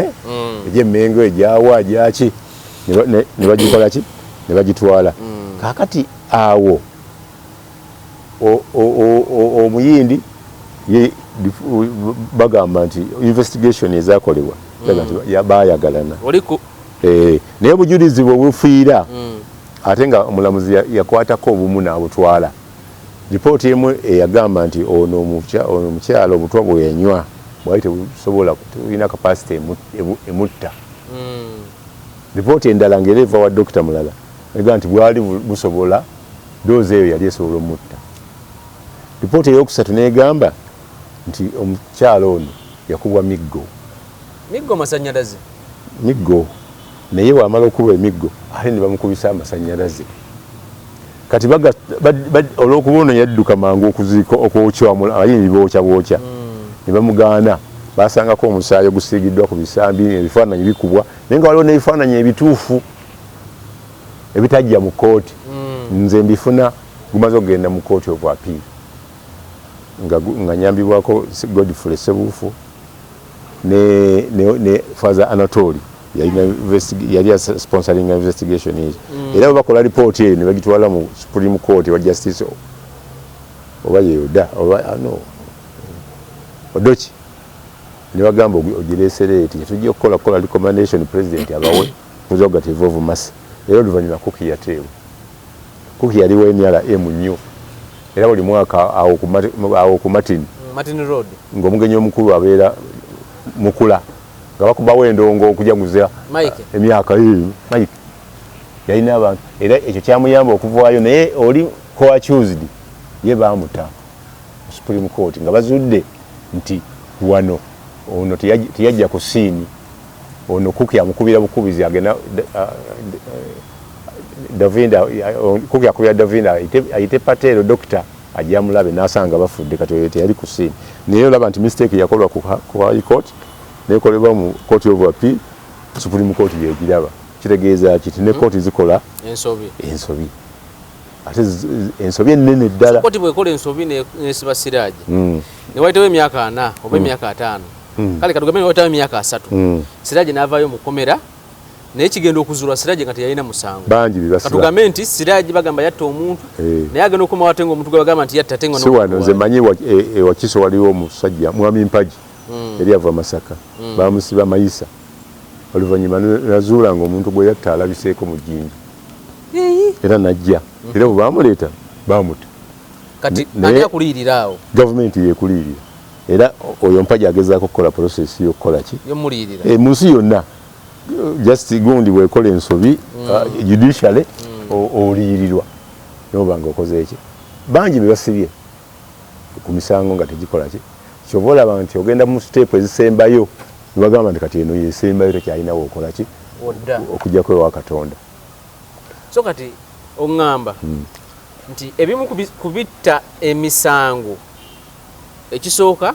egy'emmengo egyawa gyaki ne bagikola ki ne bagitwala kaakati awo omuyindi bagamba nti investigation ezakolebwa bayagalana naye obujulizi bwe bufiira ate nga omulamuzi yakwatako obumu n'abutwala. Lipooti emu eyagamba nti ono omukyala obutwa bwe yanywa bwali tebusobola tulina kapasite emutta. Lipooti endala ng'era eva wa dokita mulala egamba nti bwali busobola doozi eyo yali esobola omutta. Lipooti eyokusatu negamba nti omukyala ono yakubwa miggo masannyalaze miggo naye wamala okuba emiggo ate ne bamukubisa amasannyalaze. Kati olw'okuba ono yadduka mangu okuziika okwokya ayini bookya ne bamugaana basangako omusaayi ogusiigiddwa ku bisambi ebifaananyi bikubwa naye nga waliwo n'ebifaananyi ebituufu ebitajja mu kooti. Nze mbifuna gumaze okugenda mu kooti of appeal nga nyambibwako Godfrey Sebuufu ne Father Anatoli yali sponsoring investigation ezo. Era bwe bakola lipooti eyo ne bagitwala mu Supreme Court wa Justice oba yeyoda oba Odochi ne bagamba ogireesere eti tujja okukola recommendation president abawe prerogative of mercy. Era oluvannyuma Kuki yateewo. Kuki yaliwo emyala nnyo era buli mwaka awo ku Martin Road ng'omugenyi omukulu abeera mukula nga bakubawo endongo okujaguza emyaka Mike yalina abantu era ekyo kyamuyamba okuvaayo naye oli co-accused ye bamuta Supreme Court nga bazudde nti wano ono teyajja ku siini ono Kuki amukubira bukubizi agenda Davinda Kuki akubira Davinda ayite patero dokita ajja mulabe n'asanga bafudde kati teyali ku siini. Naye olaba nti mistake yakolwa ku High Court nekolebwa mu Court of Appeal Supreme Court yegiraba. Kitegeeza kiti ne kooti zikola ensobi ate ensobi ennene ddala. Kooti bwekola ensobi nesiba Siraje ne wayitawo emyaka 4 oba emyaka 5 kale katugambe ne wayitawo emyaka 3 Siraje n'avaayo mu komera naye kigenda okuzuulwa Siraje nga teyalina musango. Bangi bibasiba katugambe nti Siraje bagamba yatta omuntu naye agenda okoma watenga omuntu gwe bagamba nti yatta tenga si wano nze manyi Wakiso waliwo omusajja Mwami Mpaji yali ava Masaka bamusiba Mayisa oluvannyuma nazuula ng'omuntu gwe yatta alabiseeko mu jjinja era najja era bwe baamuleeta baamuta. Kati ani akuliyirira awo? Gavumenti yekuliyirira era oyo Mpaji agezaako okukola process y'okukola ki yomuliyirira mu nsi yonna. Just gundi bwekola ensobi Judicial oliyirirwa noba nga okoze eki. Bangi bebasibye ku misango nga tegikola ki kyova olaba nti ogenda mu step ezisembayo nibagamba nti kati eno yesembayo tekyalinawo okola ki okujja kwewa Katonda. So kati oŋŋamba nti ebimu kubitta emisango ekisooka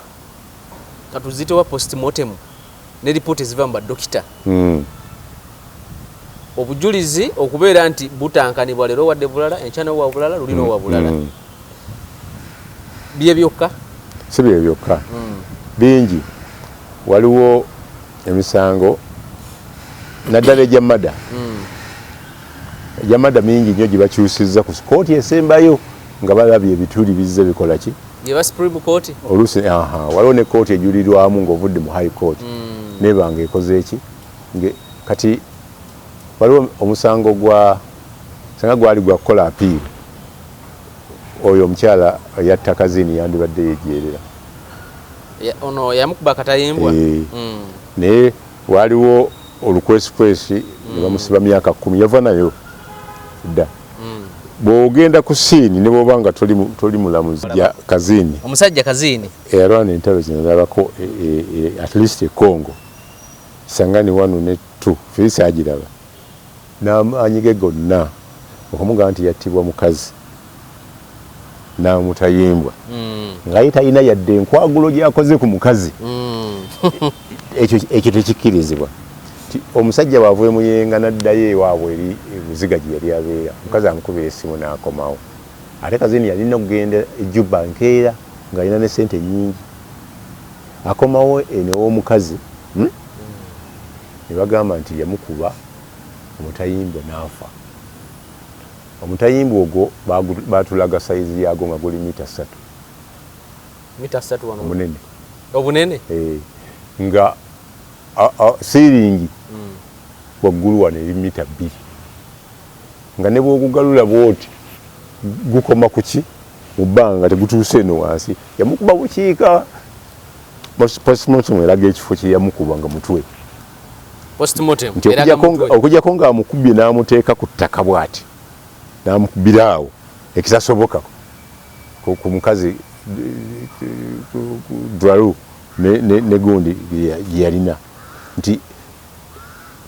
katuzitewa postmortem ne lipooti eziva mu badokita obujulizi okubeera nti butankanibwa leero wadde bulala enkyana wa bulala lulina wa bulala bye byokka si bye byokka bingi waliwo emisango naddala ejamada ejamada mingi nnyo gye bakyusizza ku kooti esembayo nga balabye ebituli bizze bikola ki yeba Supreme Court oluusi waliwo ne kooti ejulirwamu ng'ovudde mu High Court neba nga ekoze eki kati waliwo omusango sanga gwali gwa kukola appeal oyo omukyala yatta kazini yandibadde yejeerera ono yamukuba akatayimbwa naye waliwo olukwesikwesi ne bamusiba myaka 10 yava nayo dda. Bw'ogenda ku siini ne bw'oba nga toli mulamuzi ya kazini omusajja kazini eyalwana entalo zino nalabako at least e Congo Sangani 1 ne 2 Felisi agiraba n'amaanyi ge gonna okumugamba nti yattibwa mukazi n'amutayimbwa ng'aye talina yadde enkwagulo gy'akoze ku mukazi ekyo tekikkirizibwa. Omusajja bw'avuye mu yenga n'addayo ewaabwe eri ebuziga gye yali abeera omukazi amukubira essimu n'akomawo ate kazini yalina okugenda ejjubba nkeera ng'alina ne ssente nnyingi akomawo eno ew'omukazi ne bagamba nti yamukuba omutayimbwa n'afa. omutayimbu ogwo batulaga saizi yago nga guli mita 3 mita 3 wano munene obunene nga ceiling waggulu wano eri mita 2 nga ne bwogugalula bwoti gukoma kuki mubanga tegutuuse eno wansi yamukuba bukiika postmortem eraga ekifo kye yamukuba nga mutwe postmortem okujjako nga amukubye n'amuteeka ku ttaka bw'ati n'amukubira awo ekitasoboka ku mukazi dwalu ne gundi gye yalina nti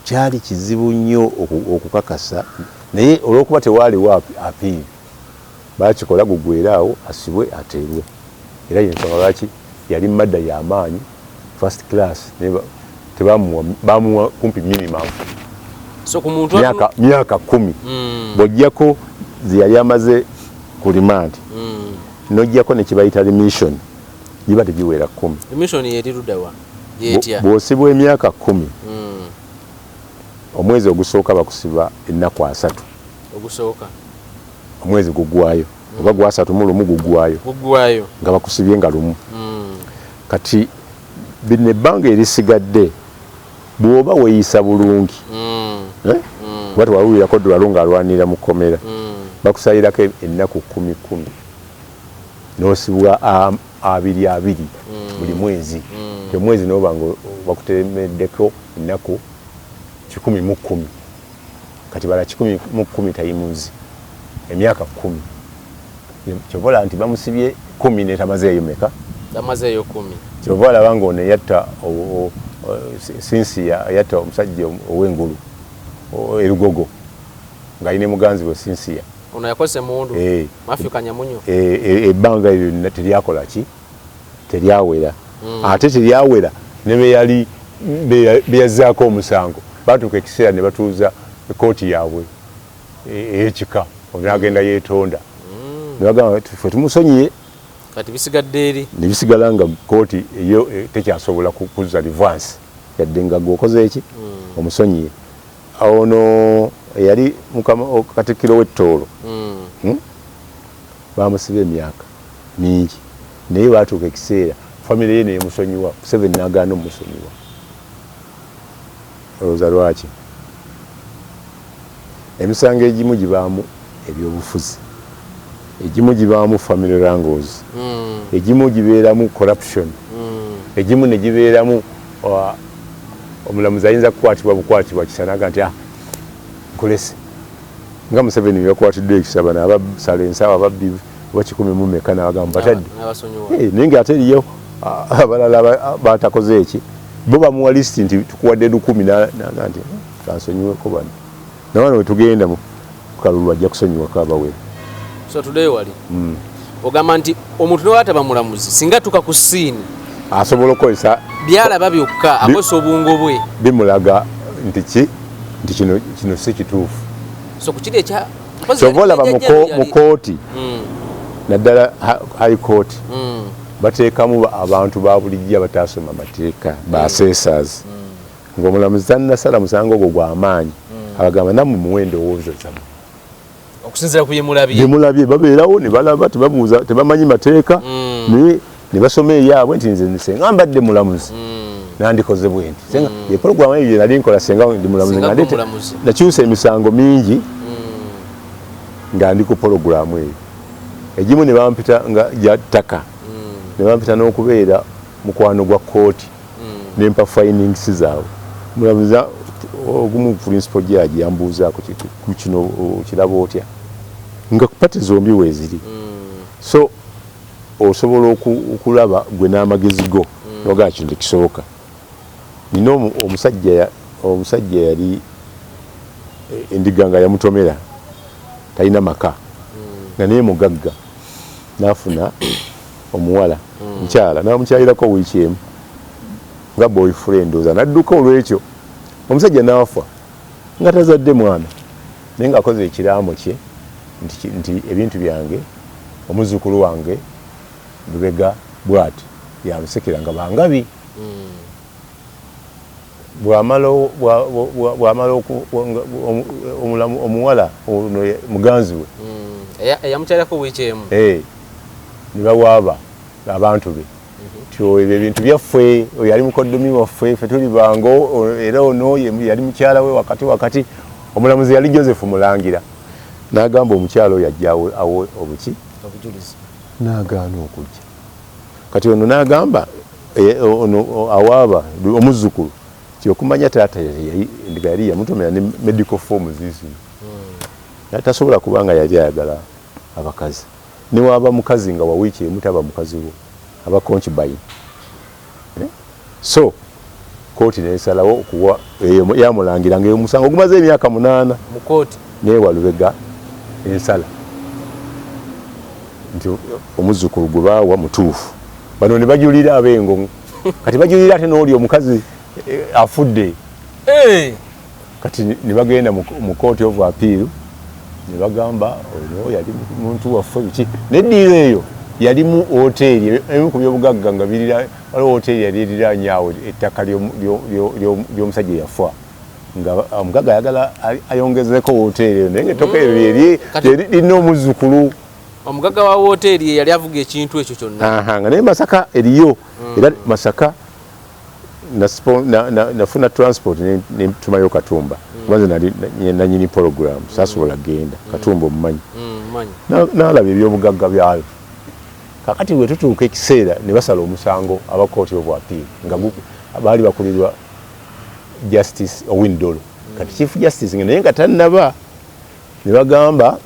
kyali kizibu nnyo okukakasa naye olw'okuba tewaaliwo apiiri bakikola gugwera awo asibwe ateebwe era yensonga lwaki yali madda y'amaanyi first class bamuwa kumpi minimum so ku muntu myaka 10 bw'ojjako ze yali amaze ku remand n'ojjako ne kibayita remission giba tegiwera 10 remission yeriruddawa yetya bw'osibwa emyaka 10 omwezi ogusooka bakusiba ennaku 3 ogusooka omwezi gugwayo oba gwa 3 mu lumu gugwayo nga bakusibye nga lumu kati bino ebbanga erisigadde bw'oba weeyisa bulungi oba tewawulirako ddwalo ng'alwanira mu kkomera bakusayirako ennaku 10 n'osibwa 2 buli mwezi omwezi n'oba nga bakutemeddeko ennaku 110 kati bala 110 tayimuzi emyaka 10 kyovola nti bamusibye 10 netamazeeyo meka tamazeeyo 10 kyovola laba ng'ono yatta sinsi yatta omusajja ow'engulu erugogo ng'alina muganzi we sinsiya ono yakozesa mundu Mafika Nyamunyo ebbanga eryo teryakola ki teryawera ate teryawera ne beyali beyazzaako omusango batuuka ekiseera ne batuuza kooti yaabwe ey'ekika onagenda yeetonda nebagamba ffe tumusonyiye kati bisigadde eri ne bisigala nga kooti eyo tekyasobola kuzza rivansi yadde nga gwokoze eki omusonyiye ono eyali katikkiro w'ettoolo bamusiba emyaka mingi naye batuuka ekiseera famire ye neyemusonyiwa Museveni n'agaana omusonyiwa olowooza lwaki emisango egimu gibaamu ebyobufuzi egimu gibaamu family wrangles egimu gibeeramu corruption egimu ne gibeeramu omulamuzi ayinza kukwatibwa bukwatibwa kisanaga nti nkulese nga Museveni yakwatiddwa ekisaba n'abasala ensawo ababbi oba 10 mu meka n'abagamba batadde naye ng'ate eriyo abalala batakoze eki bo bamuwa lisiti nti tukuwadde 10 naga nti kansonyiweko bano nawano wetugenda mu kalulu ajja kusonyiwako abawere so today wali ogamba nti omuntu newataba mulamuzi singa tuka ku siini asobola okukozesa byalaba byokka akozesa obwongo bwe bimulaga nti kino si kituufu so kukiri ekya kyova olaba mu kooti naddala high court bateekamu abantu ba bulijjo abatasoma mateeka baseesaazi ng'omulamuzi tannasala musango ogwo gw'amaanyi abagamba nammwe muwendo owooza zammwe okusinziira ku byemulabye babeerawo ne balaba tebabuuza tebamanyi mateeka naye ne basoma eyaabwe nti nze senga mbadde mulamuzi nandikoze bwe nti senga epologulamu eyo nali nkola senga ndi mulamuzi nga nakyusa emisango mingi nga ndi ku pologulamu eyo egimu ne bampita nga gya ttaka ne bampita n'okubeera mukwano gwa kooti nempa finings zaabwe mulamuzi ogumu principal judge yambuuzaako ku kino kiraba otya nga pati zombi weeziri so osobola okulaba gwe n'amagezi go nogaa kintu kisoboka nina omusajja yali endiga nga yamutomera talina maka nga naye mugagga n'afuna omuwala mukyala n'amukyalirako wiiki emu nga boyfriend oza n'adduka olwekyo omusajja n'afa nga tazadde mwana naye ng'akoze ekiraamo kye nti ebintu byange omuzzukulu wange Lubega bwati yamusekera nga bangabi bw'amala omuwala muganzi we eyamukyalako bwekyemu ne bawaaba abantu be tyo ebyo ebintu byaffe oyo yali mukoddomi waffe ffe tuli bango era ono yali mukyala we wakati omulamuzi yali Joseph Mulangira n'agamba omukyala oyo ajja awe obuki obujulizi n'agaana okujja kati ono n'agamba ono awaaba omuzzukulu kyokumanya taata yali yamutomera ne medical forms zizi natasobola kubanga yali ayagala abakazi niwaaba mukazi nga wawiiki emutaba mukazi wo aba concubine so kooti nesalawo okuwa yamulangira nga omusango gumaze emyaka 8 mu kooti newa Lubega ensala nti omuzzukulu gwe baawa mutuufu bano ne bajulira abengo kati bajulira ate n'oli omukazi afudde kati ne bagenda mu court of appeal ne bagamba ono yali muntu waffe biki neddiiro eyo yali mu hoteli emu ku byobugagga nga birira waliwo hoteli yali eriranyaawo ettaka ly'omusajja yafa nga omugagga ayagala ayongezeko hoteli eyo naye ng'ettoka eyo lirina omuzzukulu omugagga wa hoteli yali avuga ekintu ekyo kyonna nga naye Masaka eriyo era Masaka nafuna transport netumayo Katumba kubaze nanyini program sasobola genda Katumba omumanyi n'alaba ebyobugagga byayo kakati bwe tutuuka ekiseera ne basala omusango aba court of appeal nga baali bakulirwa Justice Owindolo kati Chief Justice naye nga tannaba ne bagamba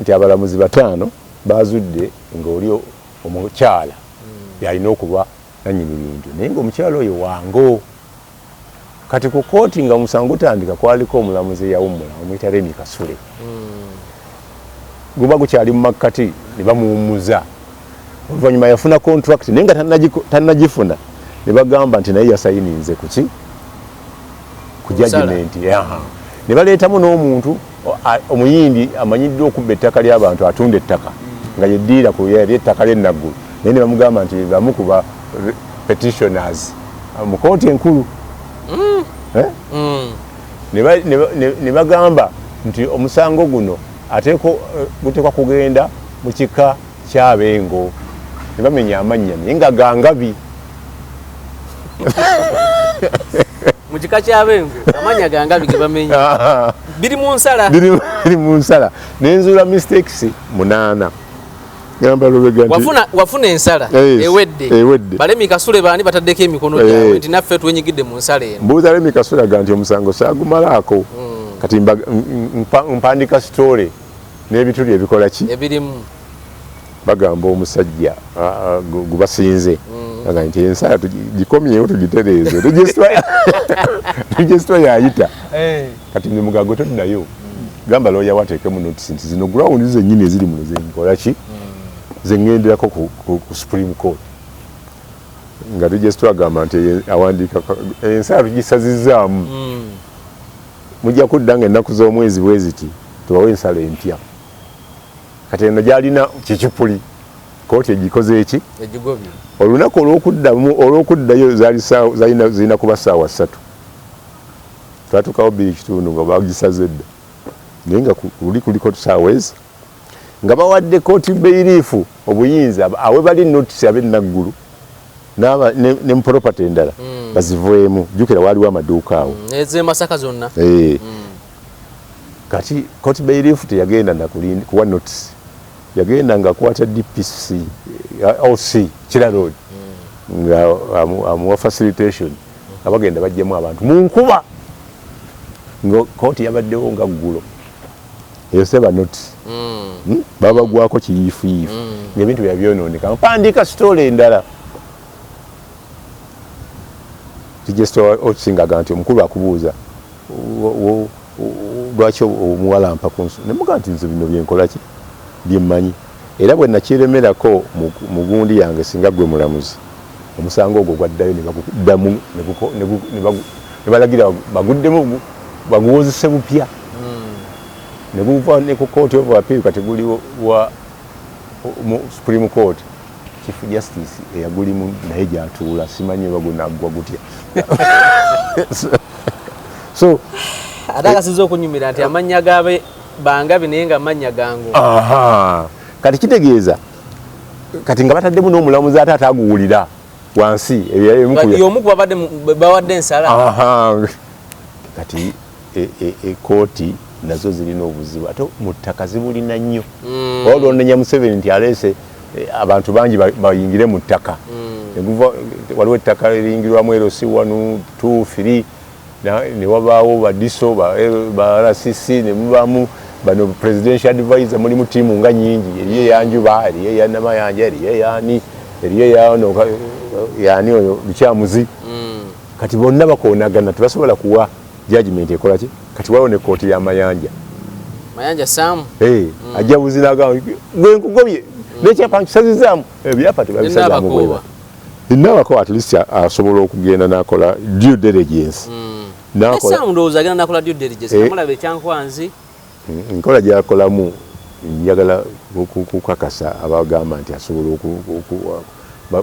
nti abalamuzi 5 bazudde ng'oli omukyala yalina okuba nanyini bintu naye ng'omukyala oyo wango kati ku kooti nga omusango gutandika kwaliko omulamuzi eyawummula omuyita Remi Kasule guba gukyali mu makkati ne bamuwummuza oluvannyuma yafuna contract naye nga tannagifuna ne bagamba nti naye yasayininze kuki ku judgment ne baleetamu n'omuntu omuyindi amanyiddwa okubba ettaka ly'abantu atunda ettaka nga yeddiira ku yali ettaka ly'ennaggulu naye ne bamugamba nti bamu ku ba petitioners mu kooti enkulu ne bagamba nti omusango guno ateeko guteekwa kugenda mu kika ky'abengo ne bamenya amannya naye nga gangabi mu kika ky'abengo amanya gangabi ge bamenya biri mu nsala nenzuula mistakes 8 wafuna ensala ewedde Balemi Kasule baani bataddeko emikono gyabwe nti naffe twenyigidde mu nsala eno mbuuza Balemi Kasule aga nti omusango saagumalaako kati mpandika story n'ebituli ebikola ki ebirimu bagamba omusajja gubasinze aga nti ensala gikomyewo tugitereeze registra yayita kati ne mugago toddayo gamba lawyer wateekemu notice nti zino ground zennyini eziri muno zenkola ki zengenderako ku Supreme Court nga registra agamba nti awandiika ensala tugisazizaamu mujja kudda nga ennaku z'omwezi bwe ziti tubawe ensala empya kati eno gyalina kikipuli kooti egikoze eki egigobye olunaku olwokuddayo zalina kuba ssaawa 3 twatukawo 2:00 nga bagisaze dda naye nga kuliko tusaawa ezi nga bawadde kooti beiriifu obuyinza awe bali notisi ab'ennaggulu ne muproperty endala bazivuemu jjukira waaliwo amaduuka awo ez'e Masaka zonna kati kooti beiriifu teyagenda kuwa notisi yagenda nga akwata DPC OC Kira Road nga amuwa facilitation abagenda bajjemu abantu mu nkuba nga kooti yabaddewo nga ggulo eyo seba notisi baba gwako kiyiifuyiifu ng'ebintu byabyonooneka mpandika story endala tigesita okisingaga nti omukulu akubuuza lwaki omuwala mpa ku nsu ne mugaa nti nze bino byenkola ki byemmanyi era bwe nakiremerako mu gundi yange singa gwe mulamuzi omusango ogwo gwaddayo ne baguddamu ne balagira baguddemu baguwozese bupya ne guva ne ku court of appeal kati guli wa Supreme Court Chief Justice eyagulimu naye gyatuula simanyi bagunaggwa gutya so atakasinza okunyumira nti amanya gabe bangabi naye nga amanya gangu. Kati kitegeeza kati nga bataddemu n'omulamuzi ate ataguwulira wansi y'omu bawadde ensala. Kati kooti nazo zirina obuzibu ate mu ttaka zibulina nnyo. Olwonenya Museveni nti aleese abantu bangi bayingire mu ttaka. Waliwo ettaka eriyingirwamu LC 1 2 3 ne wabaawo badiso ba RCC ne mubaamu bano presidential advisor mulimu tiimu nga nyingi, eriyo yanjuba, eriyo yanamayanja, eriyo yani oyo Lukyamuzi. Kati bonna bakoonagana tebasobola kuwa judgment ekola ki. Kati waliwo ne kooti ya Mayanja. Mayanja Sam. Ajja buziraga gwe nkugobye n'ekyapa nkisazizaamu ebyapa tebabisazaamu bweba. Inabako at least asobola okugenda n'akola due diligence. Sam ndowooza agenda n'akola due diligence. Namulaba ekyankwanzi. Nkola gyakolamu njagala kukakasa abagamba nti asobola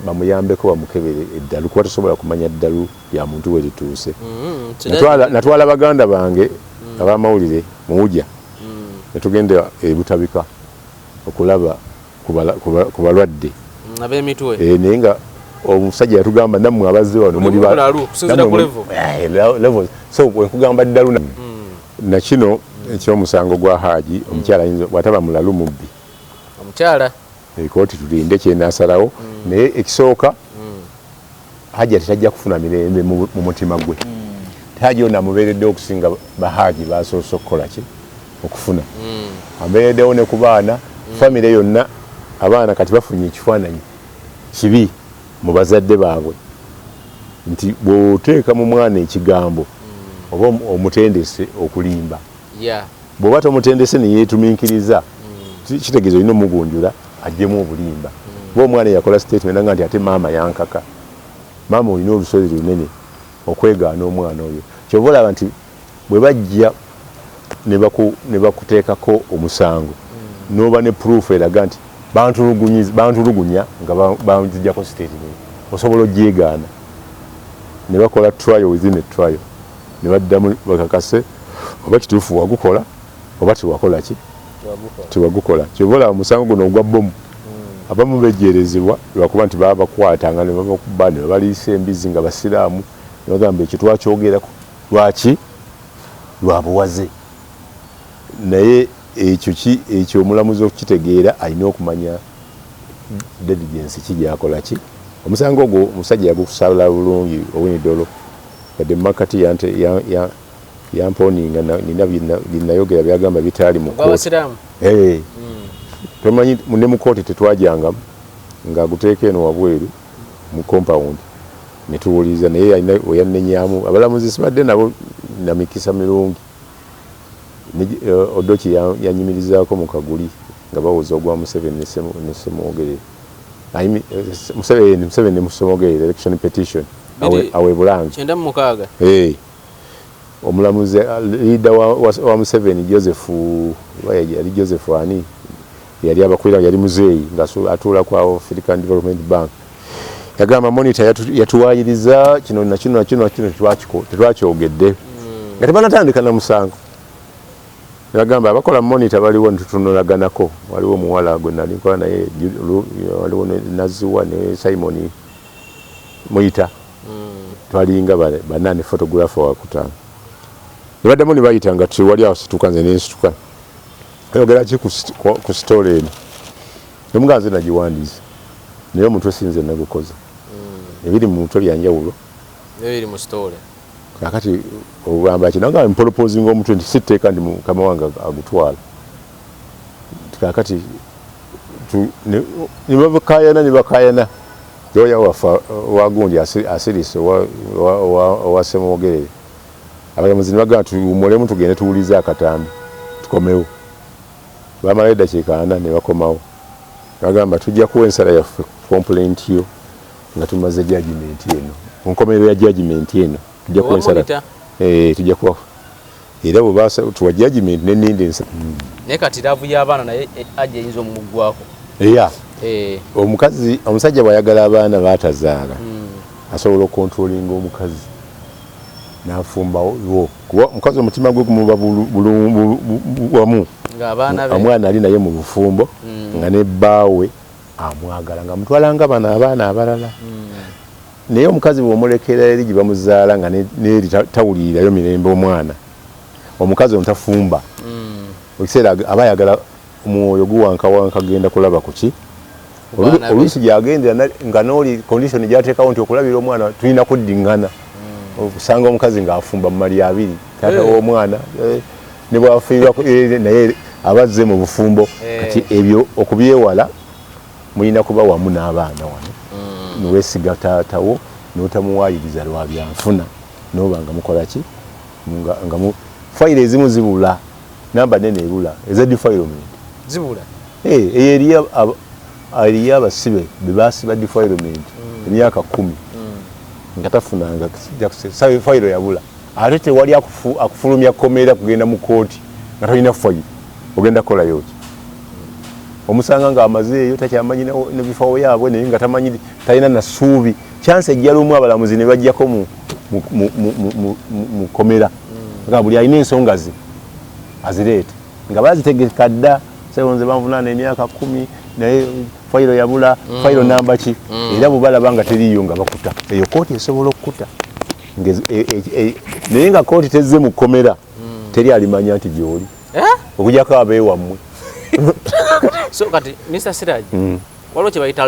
bamuyambeko bamukebere eddalu kuba tosobola kumanya eddalu lya muntu we lituuse. Natwala baganda bange abamawulire muwujja ne tugenda ebutabika okulaba ku balwadde ab'emitwe. Naye nga omusajja yatugamba nammwe abazze wano muli level. So wenkugamba ddalu na kino ekyomusango gwa Hajji omukyala ayinza bw'ataba mulalu mubbi omukyala kooti tulinde kyenasalawo naye ekisooka Hajji tajja kufuna mirembe mu mutima gwe. Hajji ono amubeeredde okusinga bahajji basoose okukola ki okufuna. Amubeereddewo ne ku baana famire yonna abaana kati bafunye ekifaananyi kibi mu bazadde baabwe nti bw'oteeka mu mwana ekigambo oba omutendese okulimba bw'oba tomutendese ne yeetuminkiriza kitegeeza olina omugunjula ajjemu obulimba. Bwe omwana yakola statement nga nti ate maama yankaka, maama olina olusozi lunene okwegaana omwana oyo. Kyova olaba nti bwe bajja ne bakuteekako omusango n'oba ne proof eraga nti bantulugunya nga banzijjako statement osobola ogyegaana ne bakola trial within a trial ne baddamu bakakase oba kituufu wagukola oba tiwakola ki tiwagukola. Kyova olaba omusango guno ogwa bomu abamu bejjerezebwa lwakuba nti baba bakwatanga ne babakuba ne baliisa embizi nga basiraamu ne bagamba ekyo twakyogerako lwaki lwabuwaze. Naye ekyo omulamuzi okukitegeera alina okumanya diligence ki gyakola ki. Omusango ogwo omusajja yagukusala bulungi ow'edolo yadde makati yamponinga nina binayogera byagamba bitaali mu kooti. Tomanyi ne mu kooti tetwajangamu ng'aguteeka eno wabweru mu compound ne tuwuliriza naye oyanenyamu abalamuzi sibadde nabo na mikisa mirungi. Odoki yanyimirizaako mu kaguli nga bawoza ogwa Museveni ne Semwogerere. Museveni ne Semwogerere election petition awe Bulange 96. Omulamuzi leader wa Museveni Joseph ani yali abakwira yali muzeeyi ng'atuula ku African Development Bank yagamba monitor yatuwaayiriza kino na kino tetwakyogedde nga tebanatandika na musango. Yagamba abakola monitor baliwo ntutunulaganako waliwo muwala gwe nali nkola naye waliwo Naziwa ne Simon Muyita twalinga banane photographer wakutanga nibaddamu ne bayita nga tiwali awo situka nze nesituka ayogera ki ku story eno emuganze nagiwandiisa naye omutwe sinze nagukoza ebiri mu mutwe byanjawulo ebiri mu story kakati ogamba kinanga mpolopozinga omutwe nti sitteeka ndi mukama wange agutwala kakati nibakayana yoya wagundi asirise owa Semwogerere abalamuzi nibagamba tuwumulemu tugende tuwulize akatambi tukomewo. Bamala eddakiika 4 ne bakomawo bagamba tujja kuwa ensala yaffe complaint yo nga tumaze judgment eno ku nkomerero ya judgment eno tujja kuwa ensala tujja kuwa era bwe baasa tuwa judgment n'ennindi ensala naye kati laavu y'abaana naye ajja eyinza omumuggwako. Omusajja bw'ayagala abaana baatazaala asobola okontrolinga omukazi n'afumba wo kuba mukazi omutima gwe gumuba wamu omwana ali naye mu bufumbo nga ne bbaawe amwagala nga mutwalanga abaana abalala naye omukazi bw'omulekera eri gye bamuzaala nga n'eri tawulirirayo mirembe omwana omukazi ontafumba ekiseera aba ayagala omwoyo guwankawanka genda kulaba ku ki oluusi gyagendera nga n'oli condition gyateekawo nti okulabira omwana tulina kuddingana okusanga omukazi ng'afumba mu mali abiri taata w'omwana ne bwafiirwa naye abazze mu bufumbo kati ebyo okubyewala mulina kuba wamu n'abaana wano niweesiga taatawo n'otamuwaayiriza lwa byanfuna n'oba nga mukola ki nga fayiro ezimu zibula namba nene ebula eza defilement zibula eriyo abasibe be basiba defilement emyaka 10 nga tafunanga fayiro yabula ate tewali akufulumya komera kugenda mu kooti nga talina fayiro ogenda kukolayo ki omusanga nga amazeeyo takyamanyi nebifaawo yaabwe naye nga tamanyi talina nasuubi chance ejja lumu abalamuzi ne bajjako mu komera nga buli alina ensonga ze azireeta nga bazitegeka dda sebonze banvunaana emyaka 10 naye fayiro yabula fayiro namba ki era bwe balaba nga teriyo nga bakuta eyo kooti esobola okukuta naye nga kooti tezze mu komera teri alimanya nti gy'oli okujjako abeewammwe so kati Mr. Siraje waliwo kye bayita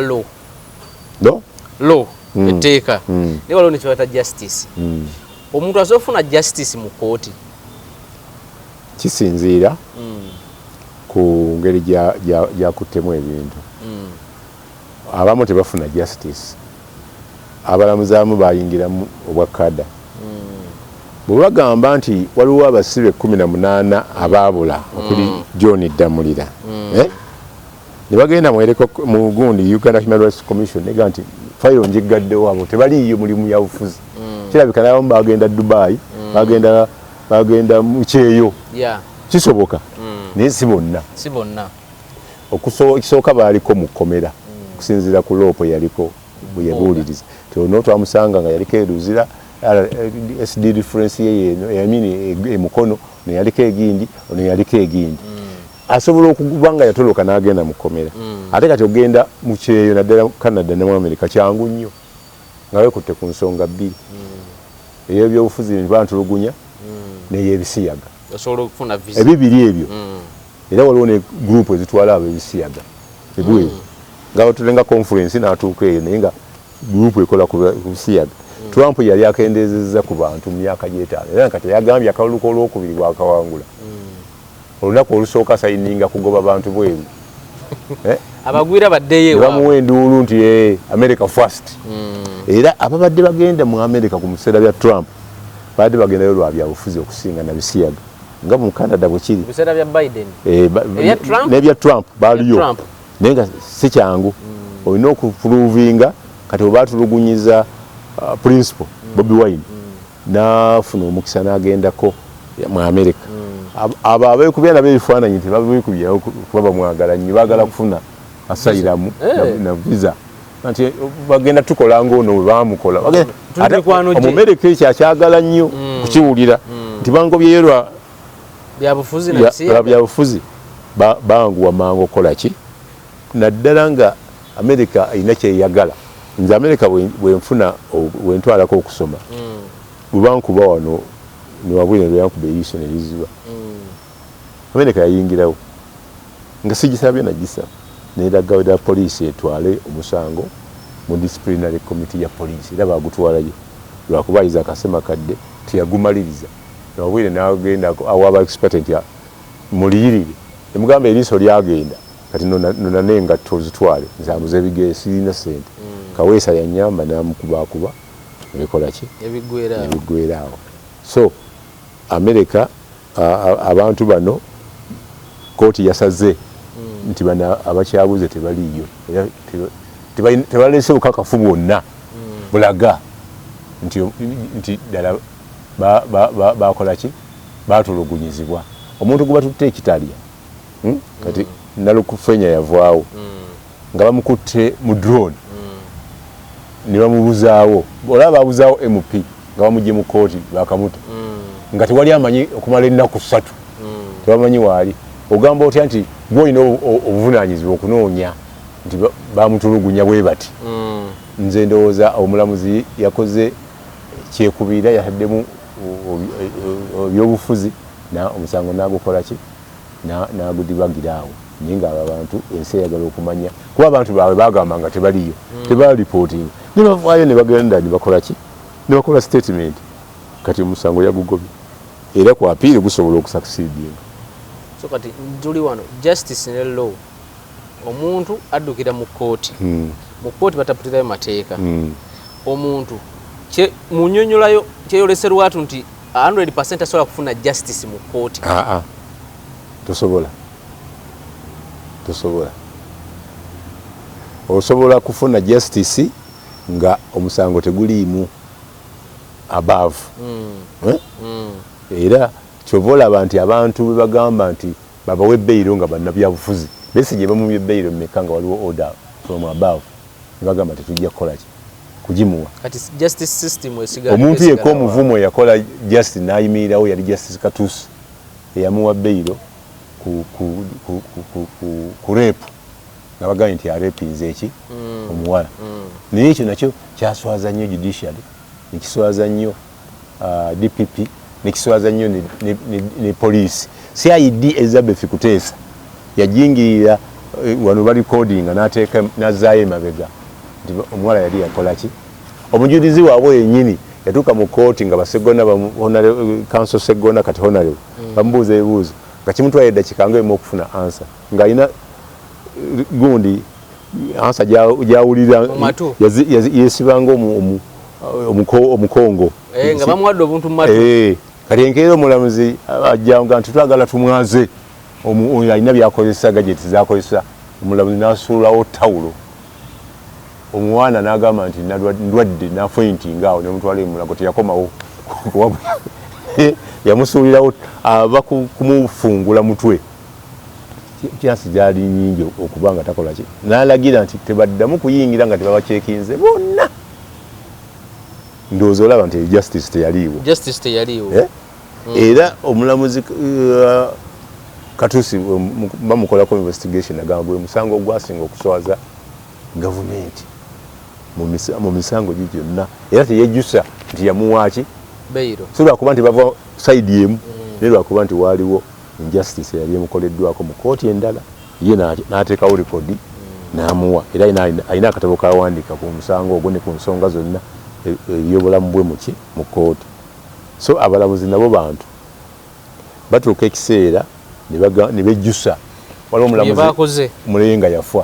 law etteeka naye waliwo nekye bayita justice omuntu asobola okufuna justice mu kooti kisinziira ku ngeri gyakuttemu ebintu abamu tebafuna justice abalamuzi abamu bayingiramu obwakada bwe bagamba nti waliwo abasibe 18 abaabula okuli John Ddamulira ne bagenda mu gundi Uganda Human Rights Commission nega nti fayiro njigaddewo abo tebaliyo mulimu yabufuzi kirabika n'abamu bagenda Dubai bagenda mu kyeyo kisoboka naye si bonna okisooka baaliko mu kkomera okusinziira ku loopo yaliko bwe yabuuliriza twamusanga nga yaliko eruzira SD reference yamini emukono neyaliko egindi ono yaliko egindi asobola okuba nga yatoloka n'agenda mu kkomera ate kati ogenda mu kyeyo naddala Canada ne mu America kyangu nnyo nga wekutte ku nsonga bbiri ey'ebyobufuzi bantulugunya n'ey'ebisiyaga osobola okufuna visa ebibiri ebyo era waliwo ne gurupu ezitwala abo ebisiyaga ebweru nga batulenga conference n'atuuka eyo naye nga gurupu ekola ku bisiyaga Trump yali akendezezza ku bantu mu myaka gy'etaano era kati yagambye akalulu k'olwokubiri bwakawangula olunaku olusooka sayininga kugoba bantu bweru abagwira baddeyo bamuwa enduulu nti America first era ababadde bagenda mu America ku biseera bya Trump badde bagendayo lwa byabufuzi okusinga na bisiyaga nga mu Canada bwe kiri biseera bya Biden nebya Trump baliyo naye nga si kyangu olina okupuruvinga kati oba atulugunyiza principal Bobi Wine n'afuna omukisa n'agendako mu America abo abeekubya nabo ebifaananyi tebabikubyawo kuba bamwagala nnyo baagala kufuna asayiramu na visa nti bagenda tukola ng'ono bwe baamukola Omumerika ekyo akyagala nnyo kukiwulira nti bangobyeyo lwa byabufuzi banguwa mangu okukola ki naddala nga America erina kyeyagala nze America bwenfuna wentwalako okusoma bwebankuba wano niwabwire lweyankuba eriiso ne liziba America yayingirawo nga sigisabye nagisaba neragawo ddala poliisi etwale omusango mu disciplinary committee ya poliisi era bagutwalayo lwakuba ayiza akasema kadde teyagumaliriza niwabwire nagenda awaba expert nti muliyirire emugamba eriiso lyagenda kati nona n'engatto zitwale nzambuza ebigere sirina sente kaweesa yanyamba namukubakuba ebikola ki ebiggweeraawo so America abantu bano kooti yasaze nti bana abakyabuze tebaliyo era tebalese bukakafu bwonna bulaga nti ddala bakola ki batulugunyizibwa omuntu gwe batutte ekitaliya kati nalukufenya yavaawo nga bamukutte mu drone ne bamubuzaawo olaba babuzaawo MP nga bamugye mu kooti bakamuta nga tewali amanyi okumala ennaku 3 tebamanyi waali ogamba otya nti gwolina obuvunaanyizibwa okunoonya nti bamutulugunya bwe bati nze ndowooza omulamuzi yakoze kyekubira yataddemu ebyobufuzi omusango n'agukola ki n'agudibagira awo naye nga abo abantu ensi eyagala okumanya kuba abantu baabwe bagamba nga tebaliyo tebalipootinga ne bavaayo ne bagenda ne bakola ki ne bakola statement kati omusango yagugobye era ku apiiri gusobola okusakusiidinga. So kati tuli wano justice ne law omuntu addukira mu kooti mu kooti bataputirayo mateeka omuntu mu nnyonnyolayo kyeyoleserwa atu nti 100% asobola kufuna justice mu kooti. Tosobola osobola kufuna justice nga omusango teguliimu above era kyova olaba nti abantu bwe bagamba nti babawe ebbeiro nga bannabyabufuzi besije bamumye ebbeiro mmeka nga waliwo order from above bagamba tetujja kukola ki kugimuwa kati justice system esiga omuntu yeko omuvumo yakola justice n'ayimirirawo yali justice Katuusi eyamuwa bbeiro ku repu nga bagambye nti arepinze eki omuwala naye ekyo nakyo kyaswaza nnyo Judicial nekiswaza nnyo DPP nekiswaza nnyo ne poliisi. CID Elizabeth Kuteesa yajingirira wano bali codinga n'ateeka n'azzaayo emabega nti omuwala yali yakola ki omujulizi waabwe yennyini yatuuka mu kooti nga basegona council segona kati honare bamubuuza ebibuuzo nga kimutwala eddakiika nga emu okufuna ansa ng'alina gundi ansa gyawulira yeesibanga omukongo nga bamuwadde obuntu mu matu kati enkeera omulamuzi ajjanga nti twagala tumwaze alina byakozesa gajeti zakozesa omulamuzi n'asuulawo tawulo omwana n'agamba nti ndwadde nafointinga awo nemutwala emulago teyakomawo yamusuulirawo aba kumufungula mutwe kyansi gyali nyingi okuba nga takola ki n'alagira nti tebaddamu kuyingira nga tebabacekinze bonna ndowooza olaba nti justice teyaliiwo era omulamuzi Katuusi bamukolako investigation agamba bwe musango ogwasinga okuswaza gavumenti mu misango gye gyonna era teyejjusa nti yamuwaaki beiro so lwakuba nti bava side emu naye lwakuba nti waaliwo injustice yali emukoleddwako mu kooti endala ye n'ateekawo rekodi n'amuwa era alina akatabo kawandiika ku musango ogwo ne ku nsonga zonna ebyobulamu bwe mu kooti. So abalamuzi nabo bantu batuuka ekiseera ne bejjusa waliwo omulamuzi mulenga yafa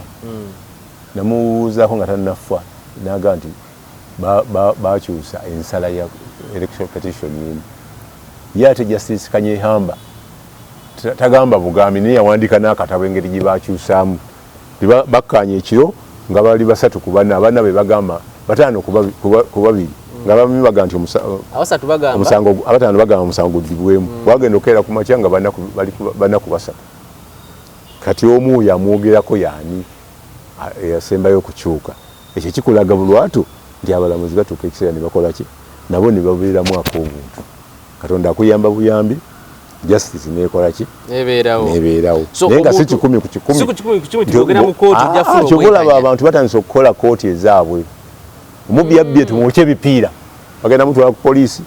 namubuuzaako nga tannafa naga nti bakyusa ensala ya election petition nini ye ate Justice Kanyehamba tagamba bugambi naye yawandiika n'akatabo engeri gye bakyusaamu bakkanya ekiro nga bali 3 ku 4 abaana be bagamba 5 ku 2 nga bamwe baga nti omusango abatano bagamba omusango gudibwemu wagenda okeera ku makya nga banaku 3 kati omu yamwogerako yaani yasembayo okukyuka ekyo kikulaga bulwatu nti abalamuzi batuuka ekiseera ne bakola ki nabo ne babeeramu ak'obuntu katonda akuyamba buyambi justice nekola ki nebeerawo naye nga si 10 ku 10 kyobolaba abantu batandise okukola kooti ezaabwe omubbi yabbye tumwokye ebipiira bagenda mutwala ku poliisi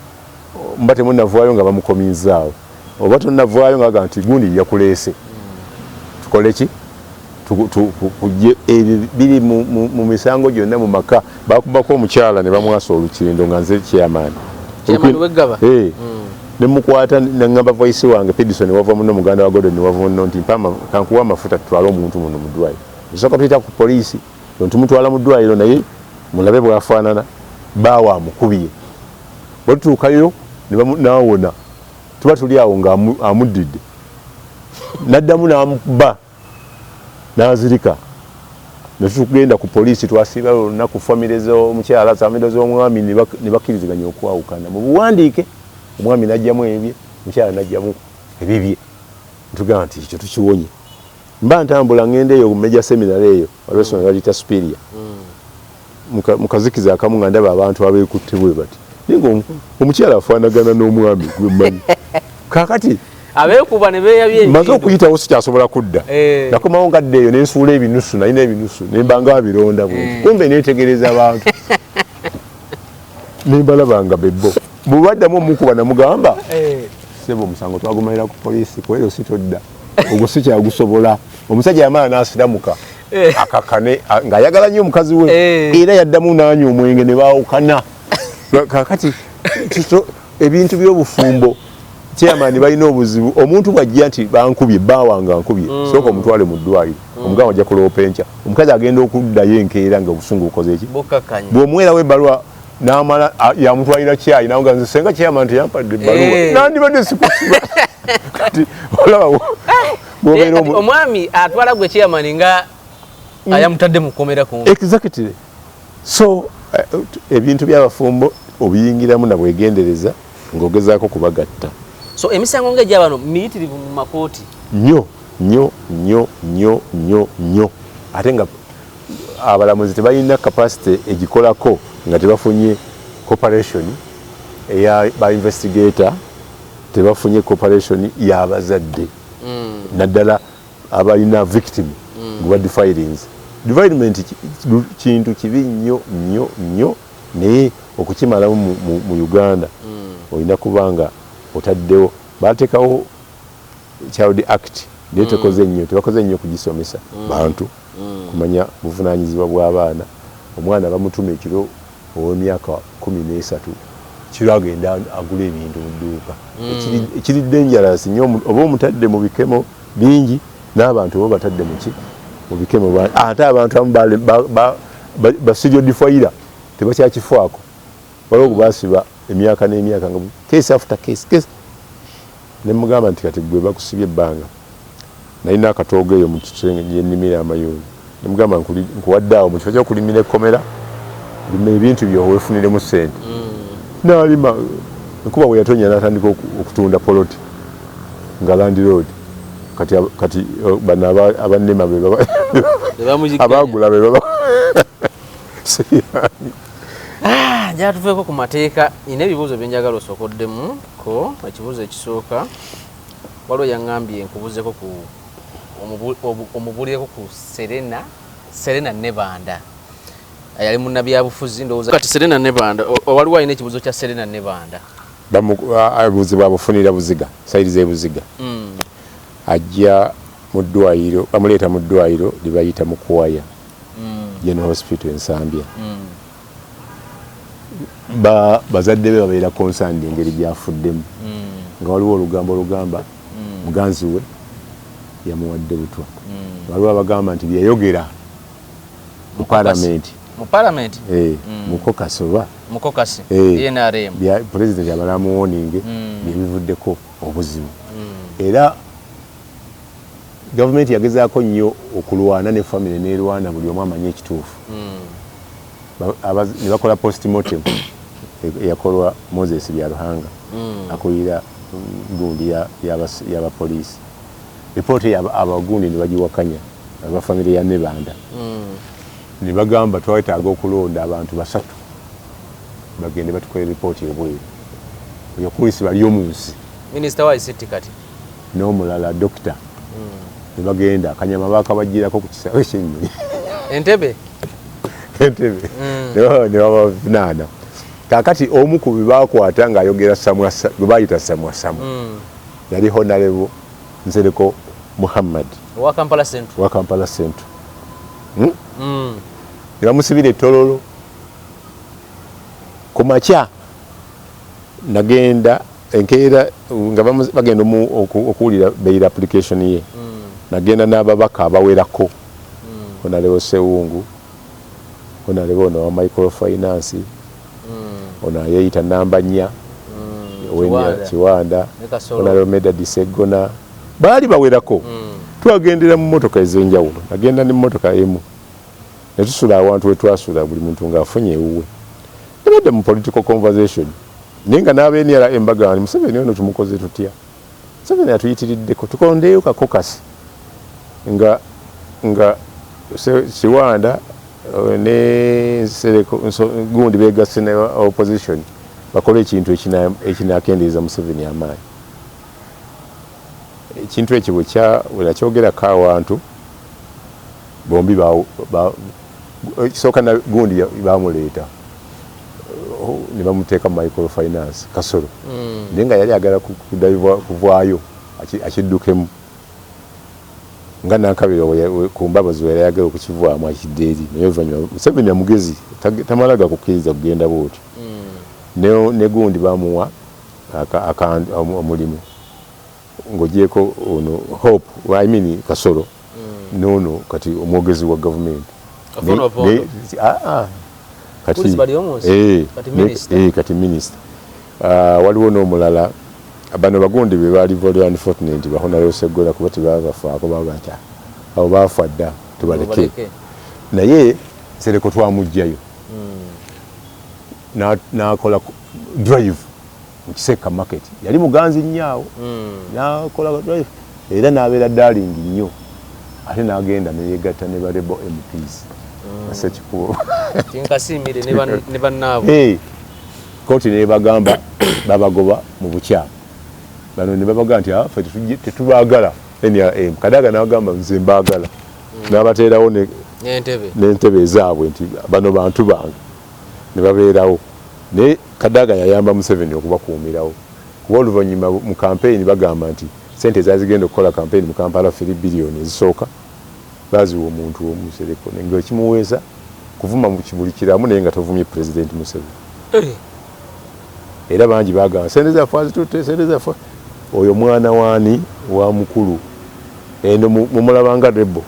mba temunnavaayo nga bamukominzaawo oba tonnavaayo nga baga nti gundi yakuleese tukole ki biri mu misango gyonna mu maka bakubako omukyala ne bamwasa olukindo nga nze kyamaani nemukwata neŋŋamba voice wange Pedison ne wava muno muganda wa Gordon ne wava muno nti kankuwa amafuta tutwale omuntu muno mu ddwaliro tusooka tuyita ku poliisi tumutwala mu ddwaliro naye mulabe bwafaanana baawa amukubye bwetutuukayo nawona tuba tuli awo nga amuddidde naddamu n'amuba n'azirika netugenda ku poliisi twasiiba olunaku famire z'omukyala famire z'omwami ne bakkiriziganya okwawukana mu buwandiike omwami najjamu ebye omukyala najjamu ebibye ntugamba nti ekyo tukiwonye mba ntambula ngenda eyo meja seminary eyo waliwo baliyita superior mukazikiza akamu nga ndaba abantu abeekutte bwe bati ningo omukyala afaanagana n'omwami gwemanyi kakati abeekuba ne beeyabye maze okuyitawo sikyasobola kudda nakomawo ngadde eyo nensuula ebinusu nalina ebinusu nembanga abironda bwe kumbe neetegereza abantu nembalabanga bebbo bwebaddamu omukuba namugamba sebo omusango twagumalira ku poliisi kuero sitodda ogwo sikyagusobola omusajja yamala n'asiramuka akakane ng'ayagala nnyo omukazi we era yaddamu n'anywa omwenge ne baawukana kakati ebintu by'obufumbo chairman balina obuzibu omuntu bwajja nti bankubye baawanga nkubye sooka omutwale mu ddwaliro omugamba ajja kuloopa enkya omukazi agenda okuddayo enkeera nga obusungu bukoze eki bw'omuweerawo ebbaluwa n'amala yamutwalira kyayi nawe nga nze senga chairman teyampadde ebbaluwa nandibadde sikusiba kati olaba omwami atwala gwe chairman nga ayamutadde mu kkomera kumbi exactly so ebintu by'abafumbo obiyingiramu na bwegendereza ng'ogezaako kubagatta so emisango ng'egya bano miyitirivu mu makooti nnyo ate nga abalamuzi tebalina capacity egikolako nga tebafunye cooperation eya ba investigator tebafunye cooperation y'abazadde naddala abalina victim gwa defilement kintu kibi nnyo naye okukimalamu mu Uganda olina kubanga otaddewo bateekawo child act naye tebakoze nnyo kugisomesa bantu kumanya buvunaanyizibwa bw'abaana omwana bamutuma ekiro ow'emyaka 13 kiro agenda agula ebintu mu dduuka ekiri dangerous nnyo oba omutadde mu bikemo bingi n'abantu oba batadde mu bikemo ate abantu abamu basijo difaira tebakyakifaako waliwo basiba emyaka n'emyaka nga case after case ne mugamba nti kati gwe bakusibye ebbanga nalina akatoogo eyo mu kitenge gyennimira amayuuni ne mugamba nkuwaddaawo mu kifo ky'okulimira ekkomera lima ebintu byoweefuniremu ssente n'alima enkuba bwe yatonya n'atandika okutunda poloti nga landiroad kati bano abannema abaagula be baba njala tuveeko ku mateeka nina ebibuuzo byenjagala osookoddemu ko ekibuuzo ekisooka waliwo yaŋŋambye nkubuzeko ku omubulireko ku Serena Nebanda yali munnabyabufuzi ndowooza kati Serena Nebanda waliwo alina ekibuuzo kya Serena Nebanda abuuzibwa bufunira buziga sayiri z'ebuziga ajja mu ddwaliro bamuleeta mu ddwaliro libayita mu kuwaya General Hospital Ensambya bazadde be babeera concerned engeri gyafuddemu nga waliwo olugambo olugamba muganzi we yamuwadde butwa waliwo abagamba nti byeyogera mu palamenti mukokasi oba NRM president yamala muwoninge byebivuddeko obuzibu era gavumenti yagezaako nnyo okulwana ne famire nerwana buli omu amanye ekituufu ne bakola postmortem yakolwa Moses Byaruhanga akulira gundi y'abapoliisi ripooti abagundi ne bagiwakanya abafamire ya Nebanda ne bagamba twetaaga okulonda abantu 3 bagende batukolera ripooti ebweru oyokulisi bali omu nsi minisita wa ICT kati n'omulala dokita ne bagenda akanyama baakabagirako ku kisaawe ky'ennyonyi Entebbe ne babavunaana kakati omu ku bibaakwata ng'ayogera gwe baayita samwasamu yali Honorable Nsereko Muhammad wa Kampala Central ne bamusibira ettololo ku makya nagenda enkeera nga bagenda okuwulira bail application ye nagenda n'ababaka abawerako Honorable Sewungu Honorable ono wa microfinance ono yeeyita namba 4 Kiwanda Honorable Medadi Segona baali bawerako twagendera mu motoka ez'enjawulo nagenda ne mmotoka emu ne tusula awantu we twasula buli muntu ng'afunye ewuwe nebadde mu political conversation naye nga n'abeeniala embagani Museveni ono tumukoze tutya Museveni atuyitiriddeko tukondeyo kakokasi nga Kiwanda ne Nsereko gundi begasse ne opposition bakole ekintu ekinakendeeza Museveni amaanyi. Ekintu ekyo bwe kyogerako awantu bombi kisooka na gundi bamuleeta ne bamuteeka mu microfinance Kasolo naye nga yali agala kuvaayo akiddukemu nga Nankabirwa ku mbabazi we yali ayagala okukivaamu akidde eri naye oluvannyuma Museveni amugezi tamalaga kukkiriza kugenda bwoti ne gundi bamuwa omulimu ng'ogyeko ono Hope Kasolo nono kati omwogezi wa gavumenti kati minisita waliwo n'omulala bano bagundi be baali very unfortunate bahonayo Sseggona kuba tebabafaako bagata abo baafa dda tubaleke naye Sereko twamugjayo n'akola drive mu Kiseka market yali muganzi nnyo n'akola drive era n'abeera darling nnyo ate n'agenda neyegatta ne barebo MPs Sekikubo tinkasimire ne bannaabo kooti ne bagamba babagoba mu bukyamu bano ne babaga nti ffe tetubaagala NRM Kadaga n'agamba nze mbaagala n'abateerawo n'entebe ezaabwe nti bano bantu bange ne babeerawo naye Kadaga yayamba Museveni okubakuumirawo kuba oluvannyuma mu kampeyini bagamba nti sente ezazigenda okukola kampeyini mu Kampala 3 biliyoni ezisooka baziwa omuntu omu Sereko ng'ekimuweesa kuvuma mu kibuli kiramu naye nga tovumye Pulezidenti Museveni era bangi bagamba sente zaffe azitutte sente zaffe oyo mwana waani wa mukulu eno mumulabanga Rebbo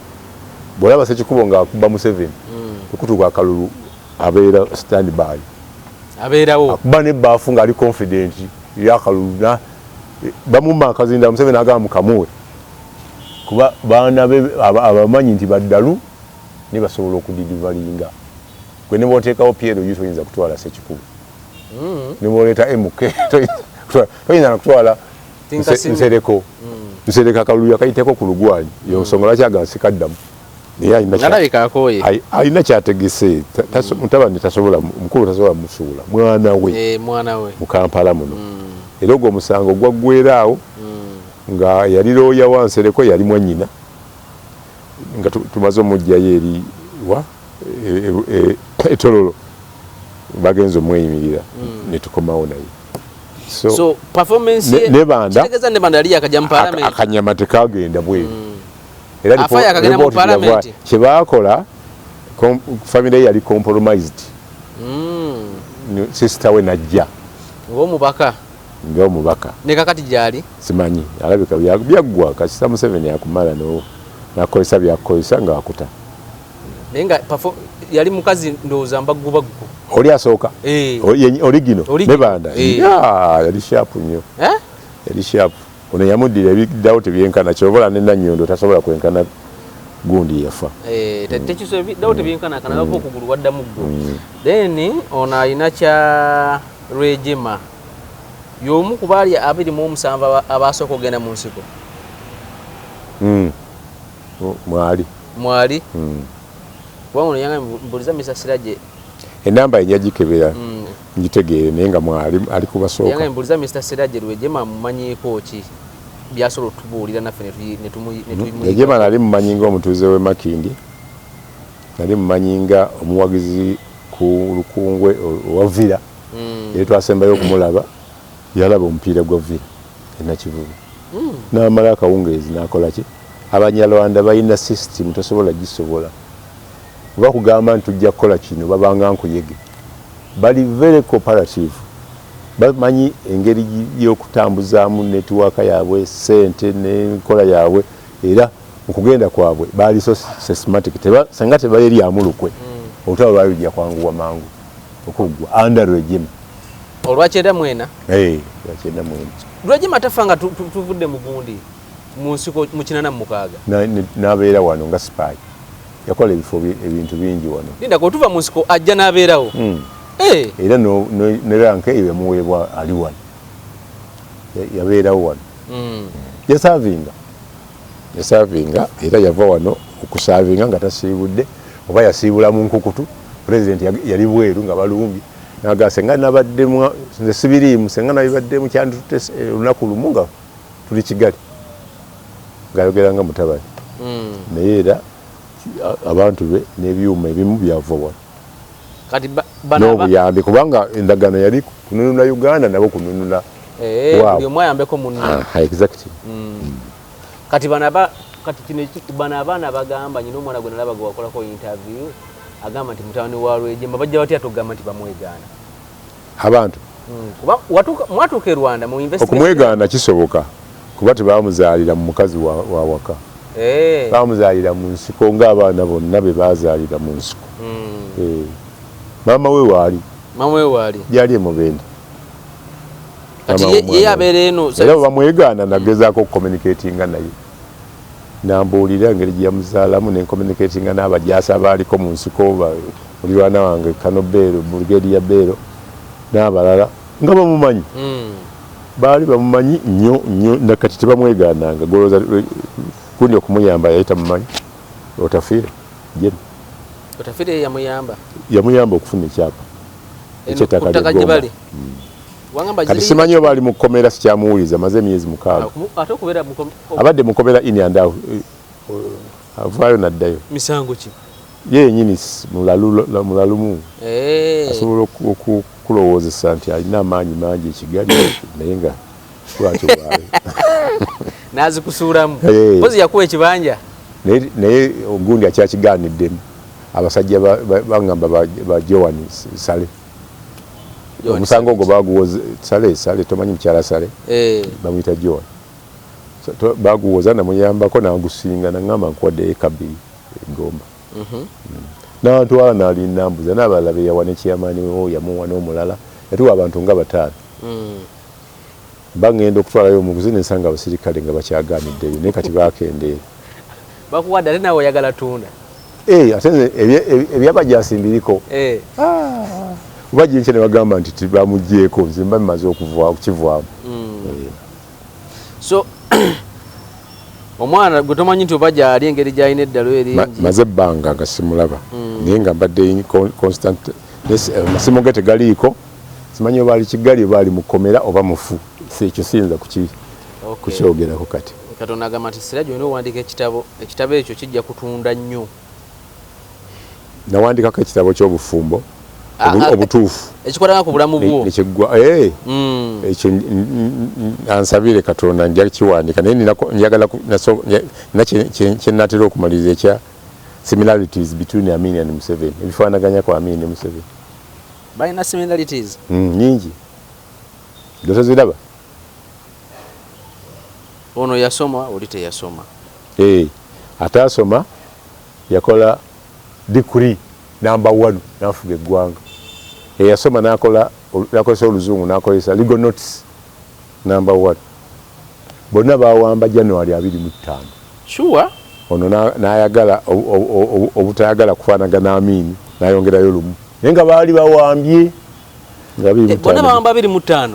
bw'olaba Sekikubo ng'akuba Museveni okutuuka akalulu abeera stand by abeerawo akuba n'ebbaafu ng'ali confident yakalulu bamumma akazinda Museveni agamba mukamuwe kuba baana be abamanyi nti baddalu ne basobola okudilivalinga gwe ne booteekawo Piero yu toyinza kutwala Sekikubo ne booleeta MK toyinza kutwala Nsereko Nsereko akalulu yakayiteko ku lugwali yo nsonga lwaki agansikaddamu naye alina kyategese mutabani tasobola mukulu tasobola musuula mwana we mu Kampala muno era ogwo omusango gwaggweeraawo nga yali looya wa Nsereko yali mwannyina nga tumaze omugjayo eri wa etololo bagenza omweyimirira ne tukomawo naye so performance kitegeza ne banda yali akajja mu parliament akanyama tekagenda bweru era afaya akagenda mu parliament kyebakola family yali compromised sister we najja ng'omubaka ne kakati gyali simanyi alabika byaggwa kasita Museveni akumala nakozesa byakozesa ng'akuta naye nga yali mukazi ndowooza mbaggu oli asooka origino ne banda yali sharp nnyo yali sharp ono yamuddira ebiddawo tebyenkana kyobola ne Nannyondo tasobola kwenkana gundi yafa tekiso ebiddawo tebyenkana kanagako okugulu waddamu ggo then ono alina kya Rwejema y'omu ku baali 27 abasooka okugenda mu nsiko mwali kuba ono yanga mbuliza Mr. Siraje enamba ejagikebera ngitegeere naye nga mwali ali kubasooka yanga mbuliza Mr. Siraje Lubwama mumanyiiko ki byasobola otubuulira naffe ne tumuyimu Lubwama nali mumanyi ng'omutuuze w'e Makindi nali mumanyi nga omuwagizi ku Lukungwe owa Villa era twasembayo okumulaba yalaba omupiira gwa Villa enakivubu n'amala akawungeezi n'akola ki Abanyarwanda balina system tosobola gisobola bakugamba nti tujja kukola kino babanga nkuyege bali very cooperative bamanyi engeri y'okutambuzaamu netiwaaka yaabwe sente n'enkola yaabwe era okugenda kwabwe baali so systematic senga tebayeri amulukwe olutalo lwalujja kwanguwa mangu okuggwa under Rwejema olwakyenda mwena lwakyenda mwena Rwejema tafanga tuvudde mu gundi mu nsiko mu 86 n'abeera wano nga spy yakola ebintu bingi wano linda ko tuva mu nsiko ajja n'abeerawo era ne rank eyo yamuweebwa ali wano yabeerawo wano yasavinga era yava wano okusavinga nga tasiibudde oba yasiibula mu nkukutu President yali bweru nga balumbi naga senga nabaddemu nze sibiriimu senga nabibaddemu kyanditute olunaku lumu nga tuli Kigali ngayogera nga mutabani naye era abantu be n'ebyuma ebimu byava wano kati n'obuyambi kubanga endagaano yali kununula Uganda nabo kununula buli omu ayambeko munne exactly kati kino bano abaana bagamba nyina omwana gwe nalaba gwe wakolako interview agamba nti mutabani wa Lwejemba bajja batya tugamba nti bamwegaana abantu kuba mwatuuka e Rwanda mu investigation okumwegaana kisoboka kuba tebamuzaalira mu mukazi wa waka bamuzaalira mu nsiko ng'abaana bonna be bazaalira mu nsiko maama we waali yali emubende kati ye abeera eno era bamwegaana nagezaako okucommunicatinga naye nambuulira engeri gye yamuzaalamu nencommunicatinga n'abajaasi abaaliko mu nsiko mulirwana wange Kanobeero Brigadier Beero n'abalala nga bamumanyi baali bamumanyi nnyo nakati tebamwegaananga golooza kundi okumuyamba yali tamumanyi otafiire yamuyamba okufuna ekyapa eky'ettaka gye bali kati simanyi oba ali mu kkomera sikyamuwuliza maze emyezi 6 abadde mu kkomera ini and out avaayo naddayo misango ki yenyini mulalumu asobola okulowoozesa nti alina amaanyi mangi ekigali naye nga lwaki bwawe n'azikusuulamu pozi yakuwa ekibanja naye ogundi akyakigaaniddemu abasajja bangamba ba Joan Sale omusango ogwo baguwoza Sale tomanyi mukyala Sale bamuyita Joan baguwoza namuyambako nagusinga naŋŋamba nkuwadde eka 2 egomba n'abantwala n'alinambuza n'abalala be yawa n'ekyamaani yamuwa n'omulala yatuwa abantu nga 5 bagenda okutwalayo omuguzi nensanga abasirikale nga bakyagaaniddeyo naye kati bakendeera bakuwadde ate nawe oyagala tunda ate ebyabajaasimbiriko oba gyekyo ne bagamba nti tibamuggyeko nze mba bimaze okukivaamu so omwana gwe tomanyi nti oba gyali engeri gyalina eddalo eringi maze ebbanga nga simulaba naye nga mbadde constant amasimu ge tegaliiko simanyi oba ali Kigali oba ali mukomera oba mufu ekyo siyinza kukyogerako kati Katonda agamba nti Siraje olina owandiika ekitabo ekyo kijja kutunda nnyo nawandikako ekitabo ky'obufumbo obutuufu ekikwatanga ku bulamu bwo nekiggwa ekyo ansabire Katonda nja kiwandika naye njagala kyenatera okumaliriza ekya similarities between Amin and Museveni ebifaanaganya ku Amin ne Museveni balina similarities nyingi dotoziraba ono yasoma oli teyasoma ataasoma yakola degree number 1 nafuga eggwanga eyasoma nakozesa oluzungu nakozesa legal notice number 1 bonna bawamba January 25 sure ono nayagala obutayagala kufaanagana Amin nayongerayo lumu naye nga baali bawambye bonna bawamba 25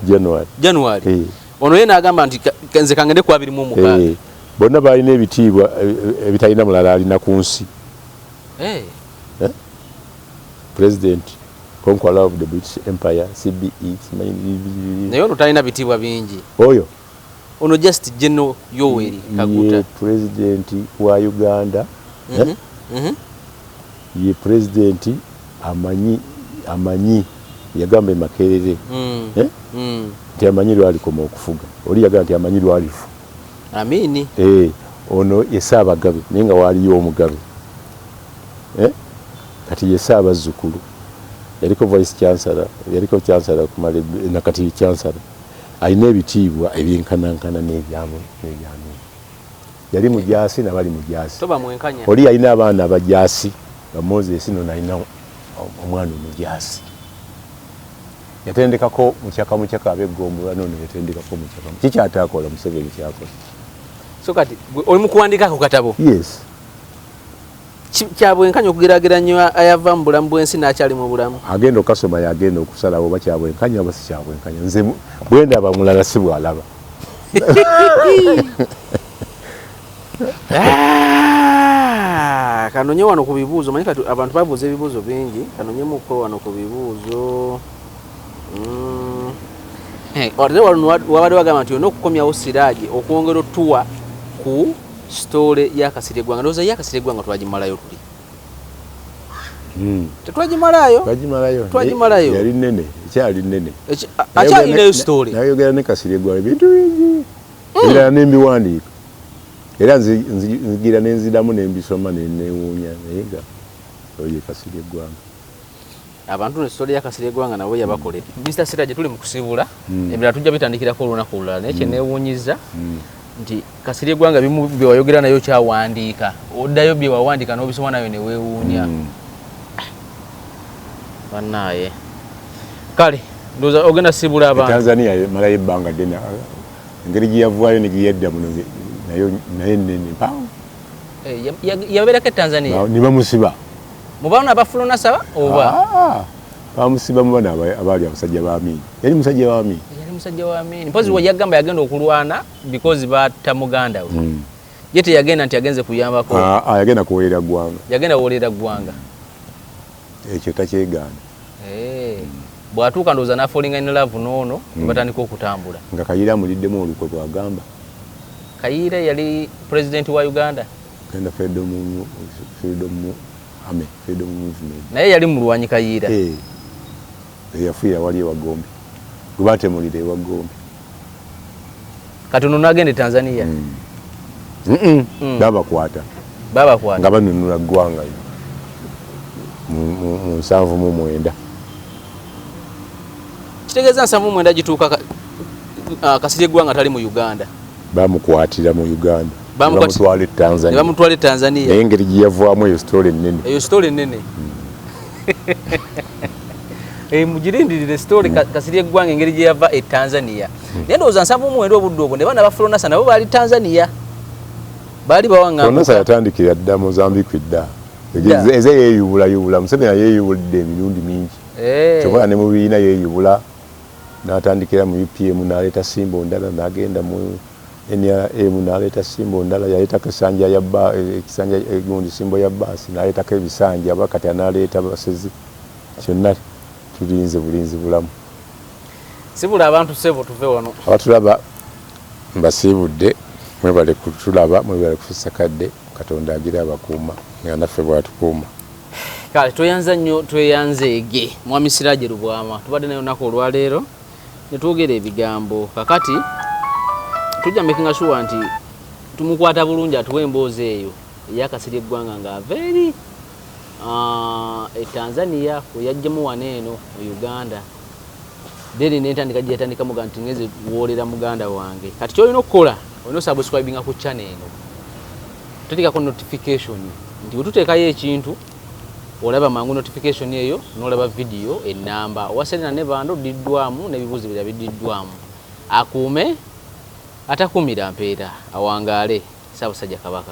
January ono ye n'agamba nti nze kangende ku 26 bonna balina ebitiibwa ebitalina mulala alina ku nsi President conqueror of the British Empire CBE naye ono talina bitiibwa bingi ono just General Yoweri Kaguta president wa Uganda ye president amanyi yagamba Makerere nti amanyi lwalikoma okufuga oli yagamba nti amanyi lwalifu Amini ono ye Ssaabagabe naye nga waaliyo omugabe kati ye Ssaabazzukulu yaliko vice chancellor yaliko chancellor kumale nakati chancellor alina ebitiibwa ebyenkanankana n'ebyamu yali mujaasi nabali mujaasi toba mwenkanya oli yalina abaana abajaasi nga Moses no nalina omwana omujaasi yatendekako mukyaka ab'eggombo nono yatendekako mukyaka kikyatakola Museveni kyakola so kati oli mukuwandikako katabo yes kyabwenkanya okugeraageranya ayava mu bulamu bw'ensi n'akyali mu bulamu agenda okasoma yagenda okusalawo oba kyabwenkanya oba si kyabwenkanya nze bwendaba mulala si bwalaba kanonye wano ku bibuuzo manyi kati abantu babuuza ebibuuzo bingi kanonyemuko wano ku bibuuzo Ate wabadde wagamba nti olina okukomyawo Siraje okwongera otuwa ku story ya Kasirye Gwanga. Ndowooza ya Kasirye Gwanga twagimalayo tuli. Twagimalayo. Yali nnene, ekyali nnene. Akyalinayo story. Nayogera ne Kasirye Gwanga bintu bingi. Era n'embiwandiika. Era nzigira n'enzidamu n'embisoma n'ewuunya naye nga oyo Kasirye Gwanga. Abantu ne story ya Kasirye Gwanga nabo yabakolera. Mr. Siraje tuli mu kusibula. Ebirala tujja bitandikirako olunaku olulala naye kyeneewuunyiza nti Kasirye Gwanga bimu bye wayogera nayo kyawandiika. Oddayo bye wawandiika n'obisoma nayo ne weewuunya. Bannaye. Kale, ndowooza ogenda sibula abantu. Tanzania malayo ebbanga ddene. Engeri gye yavaayo ne gye yadda muno naye nnene mpawo. Yabeerako e Tanzania? Ne bamusiba. Mu baana abafuluna saba oba? Bamusiba mu baana abaali abasajja ba Amin. Yali musajja wa Amin. Yali musajja wa Amin. Mpozi we yagamba yagenda okulwana because batta muganda we. Ye teyagenda nti agenze kuyambako. Yagenda kuwoolera ggwanga. Yagenda kuwoolera ggwanga. Ekyo takyegaana. Bw'atuuka ndowooza n'afallinga in love n'ono ne batandika okutambula. Nga Kayiira amuliddemu olukwe bw'agamba. Kayiira yali president wa Uganda. Uganda Freedom Movement. Naye yali mulwanyi Kayiira. Yafiira wali ewagombe. Gwe baatemulira ewagombe. Kati ono n'agenda e Tanzania. Babakwata. Nga banunula ggwanga mu 79. Kitegeeza 79 gituuka Kasirye Gwanga tali mu Uganda. Bamukwatira mu Uganda. Bamutwala e Tanzania. Bamutwala e Tanzania. Naye engeri gye yavaamu eyo story nnene. Eyo story nnene. Mugirindirire story Kasirye Gwanga engeri gye yava e Tanzania. Naye ndowooza 79 obudde obwo ne baana ba Fulonasa nabo baali Tanzania. Baali bawanga. Fulonasa yatandikira dda Mozambique dda. Eze yeeyubula Museveni yeeyubulidde emirundi mingi. Kyokka ne mu bibiina yeeyubula n'atandikira mu UPM n'aleeta Simbo Ndala n'agenda mu NRM n'aleeta Simbo Ndala yaleetako essanja ekisanja egundi Simbo ya bbaasi n'aleetako ebisanja bakati n'aleeta basezi kyonna tulinze bulinzi bulamu. Sibula abantu sebo tuve wano. Abatulaba mbasiibudde mwebale kutulaba mwebale kufussakadde Katonda agira abakuuma nga naffe bw'atukuuma. Kale toyanza nnyo tweyanzeege Mwami Siraje Lubwama tubadde nayo nako olwaleero ne twogera ebigambo kakati tujja making sure nti tumukwata bulungi atuwe emboozi eyo eya Kasirye Gwanga nga aveeri e Tanzania kuyajjamu waneeno mu Uganda deri netandika gyetandika muga nti ngeze woolera muganda wange kati kyolina okukola olina subscribinga ku channel eno tutikako notification nti bwetuteekayo ekintu olaba mangu notification eyo n'olaba video enamba wasenna ne bando diddwamu n'ebibuuzo bira bididdwamu akuume atakuumira mpeera awangaale Ssaabasajja Kabaka.